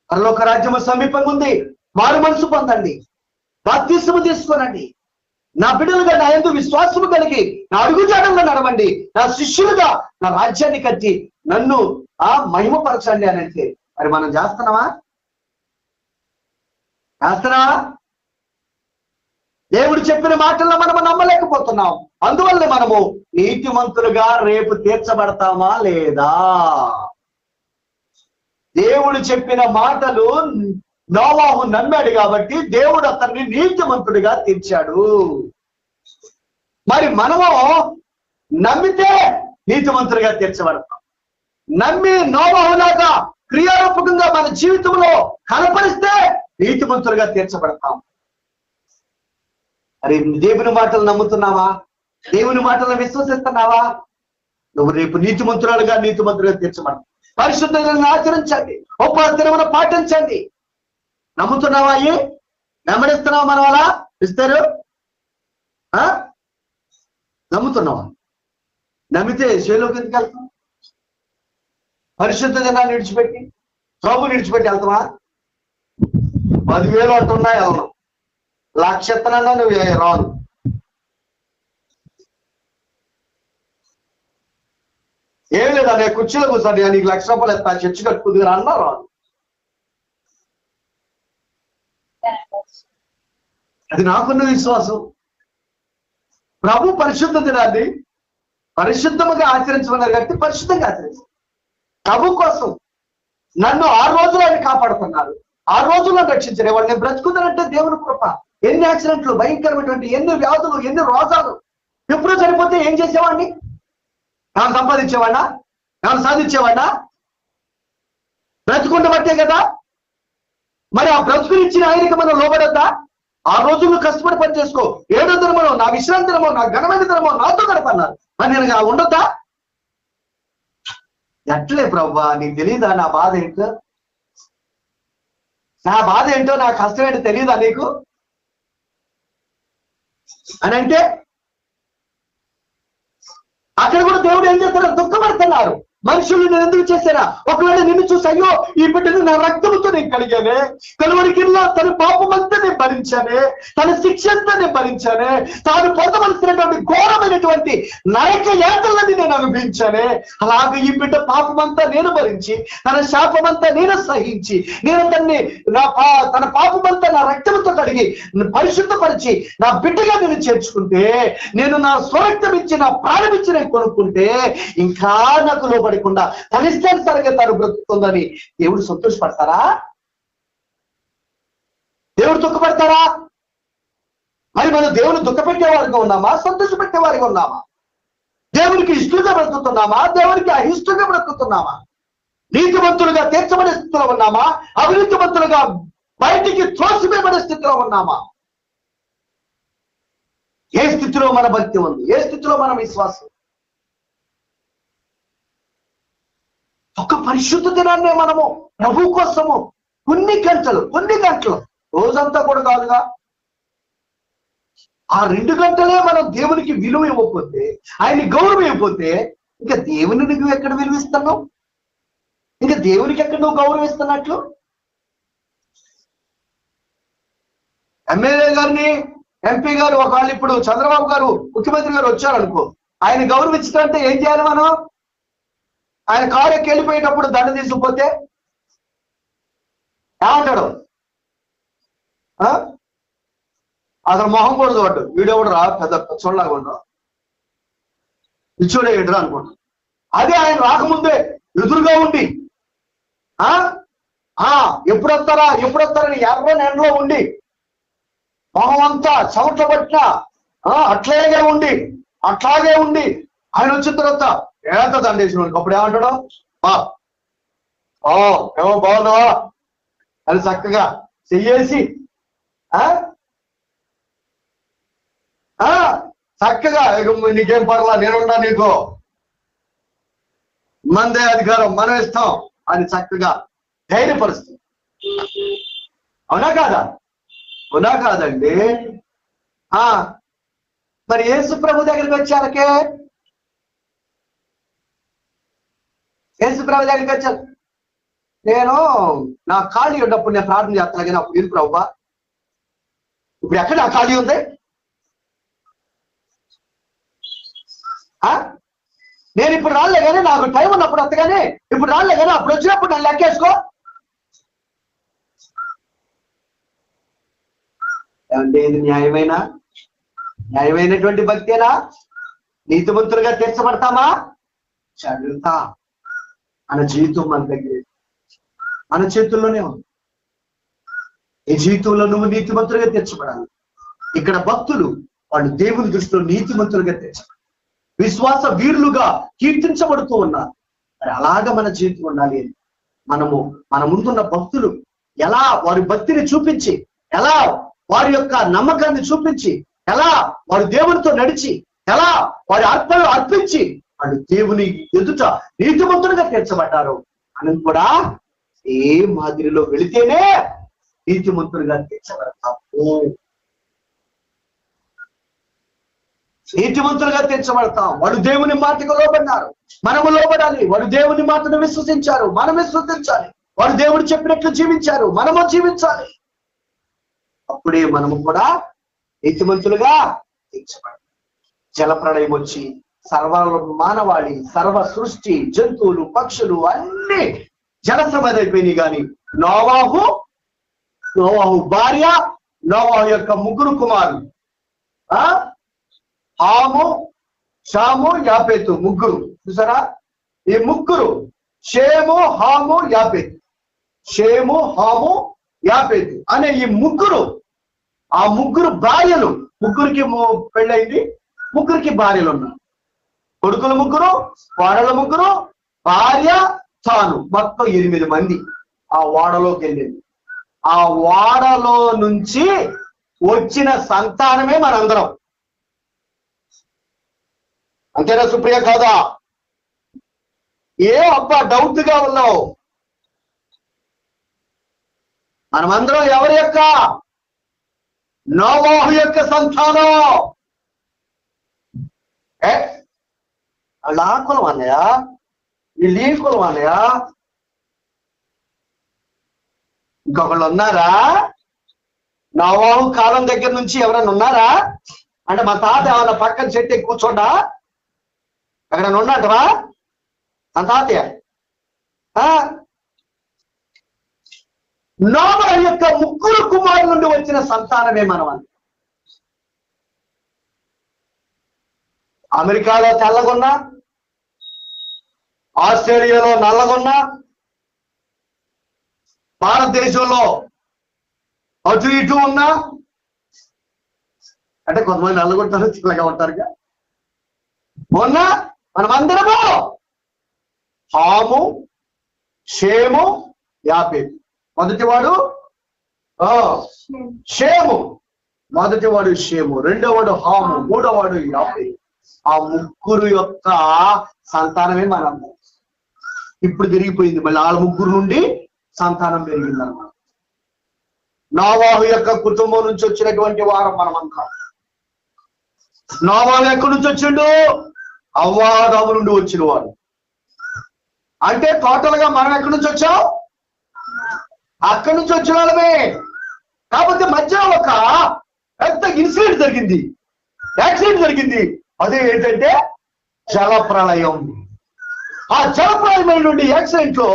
[SPEAKER 1] పరలోక రాజ్యము సమీపంగా ఉంది, మారు మనసు పొందండి, బాప్తిస్మము తీసుకోనండి, నా బిడ్డలుగా నా యందు విశ్వాసము కలిగి నా అడుగుజాడల్లో నడవండి, నా శిష్యులుగా నా రాజ్యాన్ని కట్టి నన్ను మహిమపరచండి అని అంటే మరి మనం చేస్తున్నావా? దేవుడు చెప్పిన మాటల్లో మనము నమ్మలేకపోతున్నాం. అందువల్ల మనము నీతిమంతులుగా రేపు తీర్చబడతామా లేదా? దేవుడు చెప్పిన మాటలు నోవాహు నమ్మాడు కాబట్టి దేవుడు అతన్ని నీతిమంతుడిగా తీర్చాడు. మరి మనము నమ్మితే నీతిమంతుడిగా తీర్చబడతాం. నమ్మి నోవాహులాగా క్రియారూపకంగా మన జీవితంలో కనపరిస్తే నీతిమంతులుగా తీర్చబడతాం. మరి దేవుని మాటలు నమ్ముతున్నావా? దేవుని మాటలను విశ్వసిస్తున్నావా? నువ్వు రేపు నీతిమంతులుగా తీర్చబడతావు. పరిశుద్ధతను ఆచరించండి, ఉపవాస దినమును పాటించండి. నమ్ముతున్నావా? అయ్యి వెంబడిస్తున్నావా? మనం అలా ఇస్తారు? నమ్ముతున్నావా? నమ్మితే శైలోకి ఎందుకు వెళ్తాం? పరిశుద్ధ దినాన్ని విడిచిపెట్టి ప్రభు విడిచిపెట్టి వెళ్తావా? 10,000 అంటున్నా వెళ్ళను, 1,00,000 ఎత్తనన్నా నువ్వు రాను. ఏం లేదా, నేను కుర్చీలో కూర్చోండి, నీకు 1,00,000 రూపాయలు ఎత్తా, చర్చి కట్టుకుందిగా అన్నా రాను. అది నాకున్న విశ్వాసం. ప్రభు పరిశుద్ధ దినాన్ని పరిశుద్ధముగా ఆచరించమన్నారు కాబట్టి పరిశుద్ధంగా ఆచరించారు. ప్రభు కోసం నన్ను 6 రోజులు ఆయన కాపాడుతున్నారు, 6 రోజుల్లో రక్షించారు. వాళ్ళు నేను బ్రతుకుతానంటే దేవుని కృప. ఎన్ని యాక్సిడెంట్లు, భయంకరమైనటువంటి ఎన్ని వ్యాధులు, ఎన్ని రోగాలు. ఎప్పుడో చనిపోతే ఏం చేసేవాడిని? ఏమైనా సంపాదించేవాడినా? ఏమైనా సాధించేవాడినా? బ్రతుకుండబట్టే కదా. మరి ఆ బ్రతుకునిచ్చిన ఆయనకి మనం లోబడద్దా? 6 రోజులు కష్టపడి పని చేసుకో, 7వ దినమో నా విశ్రాంతి దినమో నా ఘనమైన దినమో నాతో గడపన్నారు మరి నేను ఉండొద్దా? ఎట్లే ప్రభా, నీకు తెలియదా నా బాధ ఏంటో? నా బాధ ఏంటో, నా కష్టం ఏంటో తెలియదా నీకు అని అంటే అక్కడ కూడా దేవుడు ఏం చేస్తారో దుఃఖపడుతున్నారు. మనుషులు నేను ఎందుకు చేశారా? ఒకవేళ నిన్ను చూసి అయ్యో ఈ బిడ్డను నా రక్తంతో నేను కలిగానే, కలువరికిలో తన పాపమంతా నేను భరించానే, తన శిక్ష అంతా నేను భరించానే, తాను పొందవలసినటువంటి ఘోరమైనటువంటి నరక యాతనని నేను అనుభవించానే. అలాగే ఈ బిడ్డ పాపమంతా నేను భరించి, తన శాపమంతా నేను సహించి, నేను తన పాపమంతా నా రక్తంతో కడిగి పరిశుద్ధపరిచి నా బిడ్డగా నేను చేర్చుకుంటే, నేను నా స్వరక్తం ఇచ్చి నా ప్రాణం ఇచ్చి నేను కొనుక్కుంటే ఇంకా నాకు లోబడకుండా తన ఇష్టానుసారంగా తాను బ్రతుకుతుందని దేవుడు సంతోషపడతారా? దేవుడు దుఃఖపడతారా? మరి మనం దేవుని దుఃఖపెట్టే వారిగా ఉన్నామా, సంతోషపెట్టే వారిగా ఉన్నామా? దేవునికి ఇష్టంగా బ్రతుకుతున్నామా, దేవునికి అయిష్టంగా బ్రతుకుతున్నామా? నీతిమంతులుగా తీర్చబడే స్థితిలో ఉన్నామా, అవినీతిమంతులుగా బయటికి త్రోసివేయబడే స్థితిలో ఉన్నామా? ఏ స్థితిలో మన భక్తి ఉంది? ఏ స్థితిలో మన విశ్వాసం? ఒక పరిశుద్ధ దినాన్నే మనము ప్రభు కోసము కొన్ని గంటలు రోజంతా కూడా కాదుగా, ఆ 2 గంటలే మనం దేవునికి విలువ ఇవ్వకపోతే, ఆయన్ని గౌరవం ఇవ్వకపోతే, ఇంకా దేవుని నువ్వు ఎక్కడ విలువిస్తున్నావు? ఇంకా దేవునికి ఎక్కడ నువ్వు గౌరవిస్తున్నట్లు? ఎమ్మెల్యే గారిని, ఎంపీ గారు, ఒకవేళ ఇప్పుడు చంద్రబాబు గారు ముఖ్యమంత్రి గారు వచ్చారనుకో, ఆయన గౌరవించాలంటే ఏం చేయాలి మనం? ఆయన కారు ఎక్కి వెళ్ళిపోయేటప్పుడు దండ తీసుకుపోతే ఏమంటాడు? అసలు మొహం కూడా చూడ్డు, వీడియో కూడా రా, పెద్ద చూడలాగా ఉండవు, ఇచ్చుడే ఎదురు అనుకోండి. అదే ఆయన రాకముందే ఎదురుగా ఉండి ఎప్పుడొస్తారని ఎర్రని ఎండలో ఉండి, మొహం అంతా చెమట పట్టిన అట్లాగే ఉండి ఆయన వచ్చిన తర్వాత ఏత దండేసిన అప్పుడు ఏమంటాడు? ఏమో బాగున్నావా అని చక్కగా చెయ్యేసి చక్కగా నీకేం పర్లా నేనున్నా నీకు మందే అధికారం మనం ఇస్తాం అని చక్కగా ధైర్యపరుస్తుంది. అవునా కాదా? అవునా కాదండి? మరి యేసు ప్రభు దగ్గరికి వచ్చారకే, యేసు ప్రభు దగ్గరికి వచ్చారు. నేను నా ఖాళీ ఉన్నప్పుడు నేను ప్రార్థన చేస్తాను కానీ అప్పుడు ఇది ప్రభువా ఇప్పుడు ఎక్కడ నా ఖాళీ ఉంది? నేను ఇప్పుడు రాలే కానీ నాకు టైం ఉన్నప్పుడు అంతగానే ఇప్పుడు రాలే కానీ అప్పుడు వచ్చినప్పుడు నన్ను లెక్కేసుకో. ఏమంటే ఇది న్యాయమైనటువంటి భక్తేనా? నీతిమంతులుగా తీర్చబడతామా? చదువుతా మన జీవితం మన దగ్గర మన చేతుల్లోనే ఉంది. ఈ జీవితంలో నువ్వు నీతిమంతులుగా తీర్చబడాలి. ఇక్కడ భక్తులు వాళ్ళు దేవుని దృష్టిలో నీతిమంతులుగా తీర్చబడాలి, విశ్వాస వీరులుగా కీర్తించబడుతూ ఉన్నారు. మరి అలాగా మన జీవితం ఉండాలి. మన ముందున్న భక్తులు ఎలా వారి భక్తిని చూపించి, ఎలా వారి యొక్క నమ్మకాన్ని చూపించి, ఎలా వారు దేవునితో నడిచి, ఎలా వారి ఆత్మలు అర్పించి వాళ్ళు దేవుని ఎదుట నీతిమంతులుగా తీర్చబడ్డారు అని కూడా ఏ మాదిరిలో వెళితేనే నీతిమంతులుగా తీర్చబడతాము. నీతిమంతులుగా తీర్చబడతాం. వాడు దేవుని మాటకు లోబడినారు, మనము లోబడాలి. వాడు దేవుని మాటను విశ్వసించారు, మనం విశ్వసించాలి. వాడు దేవుడు చెప్పినట్లు జీవించారు, మనము జీవించాలి. అప్పుడే మనము కూడా నీతిమంతులుగా తీర్చబడాలి. జలప్రళయం వచ్చి సర్వ మానవాళి, సర్వ సృష్టి, జంతువులు, పక్షులు అన్ని జలసమైపోయినాయి. కానీ నోవాహు భార్య, నోవాహు యొక్క ముగ్గురు కుమారులు హాము, షాము, యాపేతు ముగ్గురు. చూసారా? ఈ ముగ్గురు షేము, హాము, యాపేతు, షేము, హాము, యాపేతు అనే ఈ ముగ్గురు, ఆ ముగ్గురు భార్యలు, ముగ్గురికి పెళ్ళైంది, ముగ్గురికి భార్యలు ఉన్నారు. కొడుకులు ముగ్గురు, కోడళ్ళ ముగ్గురు, భార్య తాను, మొత్తం 8 మంది ఆ ఓడలోకి వెళ్ళింది. ఆ ఓడలో నుంచి వచ్చిన సంతానమే మనందరం. అంతేనా సుప్రియ? కాదా? అబ్బా డౌట్ గా ఉన్నావు? మనమందరం ఎవరి యొక్క? నోవాహు యొక్క సంతానం. వాళ్ళ ఆ కులం అన్నయ్య, వీళ్ళు ఈ కులం అన్నయ్య. ఇంకొకళ్ళు ఉన్నారా? నోవాహు కాలం దగ్గర నుంచి ఎవరైనా ఉన్నారా? అంటే మా తాత ఏమన్నా పక్కన చెట్టు ఎక్కి కూర్చోండా? అక్కడ ఉన్నట్టవా మా తాతయ్య? నోవాహు యొక్క ముగ్గురు కుమారుల నుండి వచ్చిన సంతానమే మనం. అని అమెరికాలో తెల్లగొన్నా, ఆస్ట్రేలియాలో నల్లగొన్నా, భారతదేశంలో అటు ఇటు ఉన్నా, అంటే కొంతమంది నల్లగొంటారు, చిల్లగా ఉంటారుగా. మొన్న మనమందరము హాము, షేము, యాపేతు. మొదటివాడు షేము, మొదటివాడు షేము, రెండోవాడు హాము, మూడోవాడు యాపేతు. ఆ ముగ్గురు యొక్క సంతానమే మనందరం. ఇప్పుడు పెరిగిపోయింది, మళ్ళీ ఆ ముగ్గురు నుండి సంతానం పెరిగిందన్నమాట. నోవాహు యొక్క కుటుంబం నుంచి వచ్చినటువంటి వారం మనమంతా. నోవాహు ఎక్కడి నుంచి వచ్చిండు? అవ్వాదాము నుండి వచ్చిన వాడు. అంటే టోటల్ గా మనం ఎక్కడి నుంచి వచ్చాం? అక్కడి నుంచి వచ్చిన వాళ్ళమే. కాకపోతే మధ్యలో ఒక పెద్ద ఇన్సిడెంట్ జరిగింది, యాక్సిడెంట్ జరిగింది. అదే ఏంటంటే జలప్రళయం. ఆ జలప్రళయం నుండి యాక్సిడెంట్ లో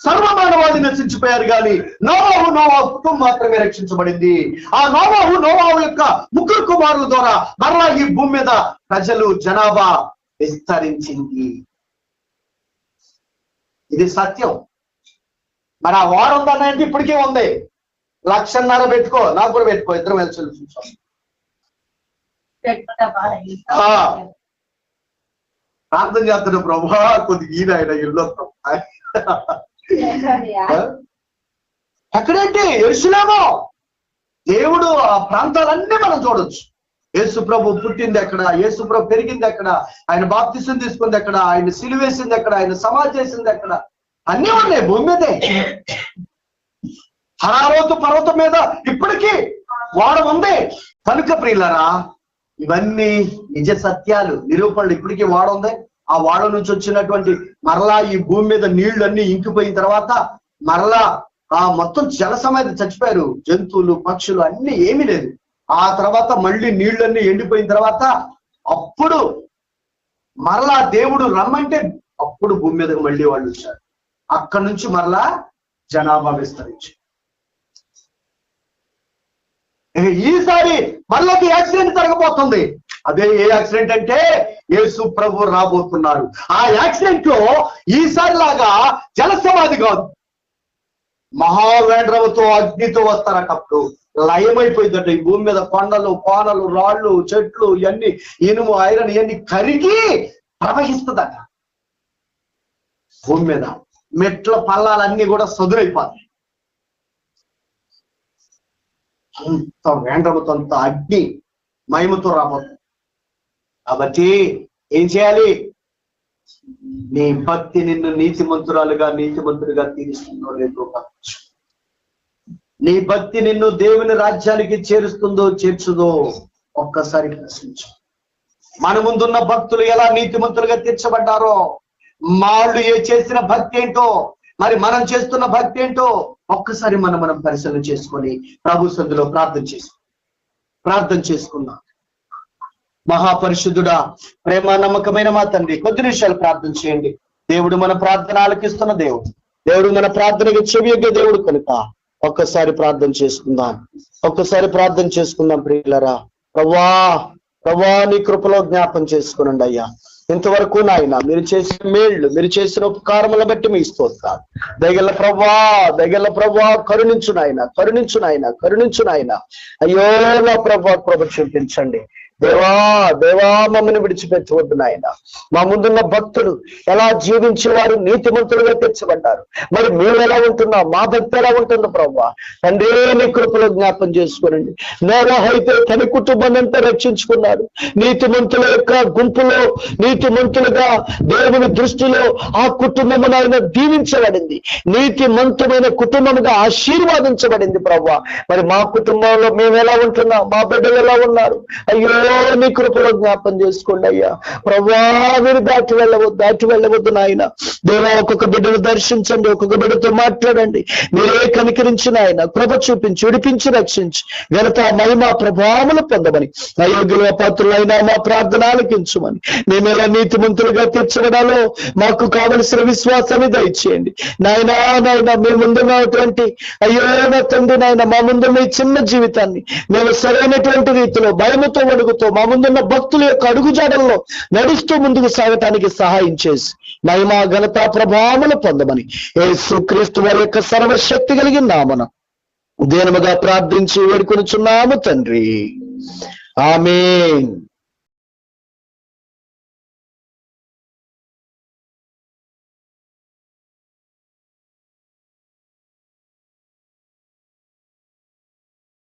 [SPEAKER 1] సర్వమానవాళి నశించిపోయారు, కానీ నోవాహు కుటుంబం మాత్రమే రక్షించబడింది. ఆ నోవాహు యొక్క ముగ్గురు కుమారుల ద్వారా మరలా ఈ భూమి మీద ప్రజలు జనాభా విస్తరించింది. ఇది సత్యం. మరి ఆ వారం ఉందన్నాయంటే ఇప్పటికే ఉంది. 1,00,000 పెట్టుకో, నాకు కూడా పెట్టుకో, ఇద్దరం వెళ్ళి చూసాం. ప్రార్థన చేస్తున్న ప్రభా కొద్దిగా ఈయన ఆయన ఇల్లు ఎక్కడంటే యెరూషలేము. దేవుడు ఆ ప్రాంతాలన్నీ మనం చూడొచ్చు. యేసు ప్రభు పుట్టింది ఎక్కడ, యేసు ప్రభు పెరిగింది ఎక్కడ, ఆయన బాప్తిసం తీసుకుంది ఎక్కడ, ఆయన సిలువేసింది ఎక్కడ, ఆయన సమాధి చేసింది ఎక్కడ, అన్నీ ఉన్నాయి భూమి మీదే. హరారోతు పర్వతం మీద ఇప్పటికీ వాడ ఉంది. కనుక ప్రియులారా, ఇవన్నీ నిజ సత్యాలు, నిరూపణలు. ఇప్పటికీ వాడ ఉంది. ఆ వాడ నుంచి వచ్చినటువంటి మరలా ఈ భూమి మీద నీళ్లన్నీ ఇంకిపోయిన తర్వాత మరలా ఆ మొత్తం జల సమాధి చచ్చిపోయారు, జంతువులు పక్షులు అన్ని ఏమీ లేదు. ఆ తర్వాత మళ్ళీ నీళ్లన్నీ ఎండిపోయిన తర్వాత అప్పుడు మరలా దేవుడు రమ్మంటే అప్పుడు భూమి మీదకి మళ్ళీ వాళ్ళు వచ్చారు. అక్కడి నుంచి మరలా జనాభా విస్తరించి ఈసారి మళ్ళీ యాక్సిడెంట్ జరగబోతుంది. అదే ఏ యాక్సిడెంట్ అంటే యేసు ప్రభు రాబోతున్నారు. ఆ యాక్సిడెంట్ లో ఈసారి లాగా జల సమాధి కాదు, మహావేంద్రముతో అగ్నితో వస్తారట. అప్పుడు లయమైపోయిందట ఈ భూమి మీద. కొండలు కోనలు రాళ్ళు చెట్లు ఇవన్నీ ఇనుము ఐరన్ ఇవన్నీ కరిగి ప్రవహిస్తుందట భూమి మీద. మెట్ల పల్లాలన్నీ కూడా సదురైపోతాయి. అంత వేంద్రముతో, అంత అగ్ని మహిమతో రాబోతుంది. కాబట్టి ఏం చేయాలి? నీ భక్తి నిన్ను నీతిమంతుడుగా తీరుస్తుందో లేదో కావచ్చు. నీ భక్తి నిన్ను దేవుని రాజ్యానికి చేర్చుదో ఒక్కసారి ప్రశ్నించు. మన ముందున్న భక్తులు ఎలా నీతిమంతులుగా తీర్చబడ్డారో, వాళ్ళు చేసిన భక్తి ఏంటో, మరి మనం చేస్తున్న భక్తి ఏంటో ఒక్కసారి మనం పరిశీలన చేసుకొని ప్రభు సన్నిధిలో ప్రార్థన చేసుకుందాం. మహాపరిశుద్ధుడా, ప్రేమ నమ్మకమైన మా తండ్రి, కొద్ది నిమిషాలు ప్రార్థన చేయండి. దేవుడు మన ప్రార్థన ఆలకిస్తున్న దేవుడు మన ప్రార్థనకి చెవియొగ్గే దేవుడు కనుక ఒక్కసారి ప్రార్థన చేసుకుందాం ప్రియులరా. ప్రభా నీ కృపలో జ్ఞాపం చేసుకునండి అయ్యా. ఇంతవరకు నాయన మీరు చేసిన మేళ్లు, మీరు చేసిన ఉపకారముల బట్టి మీ స్తోత్రాలు. దయగల ప్రభా కరుణించు నాయన. అయ్యో నా ప్రభ చూపించండి. దేవా మమ్మల్ని విడిచిపెట్టవద్దు నాయన. మా ముందున్న భక్తులు ఎలా జీవించి వారు నీతిమంతులుగా తెచ్చబడ్డారు. మరి మేము ఎలా ఉంటున్నాం? మా భక్తి ఎలా ఉంటుందో ప్రభా తండ్రి నీ కృపలో జ్ఞాపం చేసుకోనండి. నోవాహు అయితే తన కుటుంబాన్ని అంతా రక్షించుకున్నాడు. నీతిమంతుల యొక్క గుంపులో నీతిమంతులుగా దేవుని దృష్టిలో ఆ కుటుంబం ఆయన దీవించబడింది. నీతిమంతుమైన కుటుంబముగా ఆశీర్వాదించబడింది ప్రభా. మరి మా కుటుంబంలో మేము ఎలా ఉంటున్నాం? మా బిడ్డలు ఎలా ఉన్నారు? అయ్యో నీ కృపలో జ్ఞాపం చేసుకోండి అయ్యా. ప్రభా మీరు దాటి వెళ్ళవద్దు నాయన. దేవా ఒక్కొక్క బిడ్డను దర్శించండి, ఒక్కొక్క బిడ్డతో మాట్లాడండి. మీరే కనికరించిన ఆయన కృప చూపించి విడిపించి రక్షించి ఘనత మహిమ ప్రభావములు పొందమని, అయోగ్యుల పాత్రులైనా మా ప్రార్థన ఆలకించమని, మేము ఎలా నీతిమంతులుగా తీర్చబడాలో మాకు కావలసిన విశ్వాసాన్ని దయచేయండి నాయనా. మేము ముందున్నటువంటి అయ్యో నా తండ్రి నాయన, మా ముందున్న ఈ చిన్న జీవితాన్ని మేము సరైనటువంటి రీతిలో భయముతో వణుకుతో మా ముందున్న భక్తుల యొక్క అడుగుజాడల్లో నడుస్తూ ముందుకు సాగటానికి సహాయం చేసి మహిమ ఘనత ప్రభావములు పొందమని యేసుక్రీస్తు వారి యొక్క సర్వశక్తి కలిగిన నామమున దీనముగా ప్రార్థించి వేడుకొనుచున్నాము తండ్రి. ఆమేన్.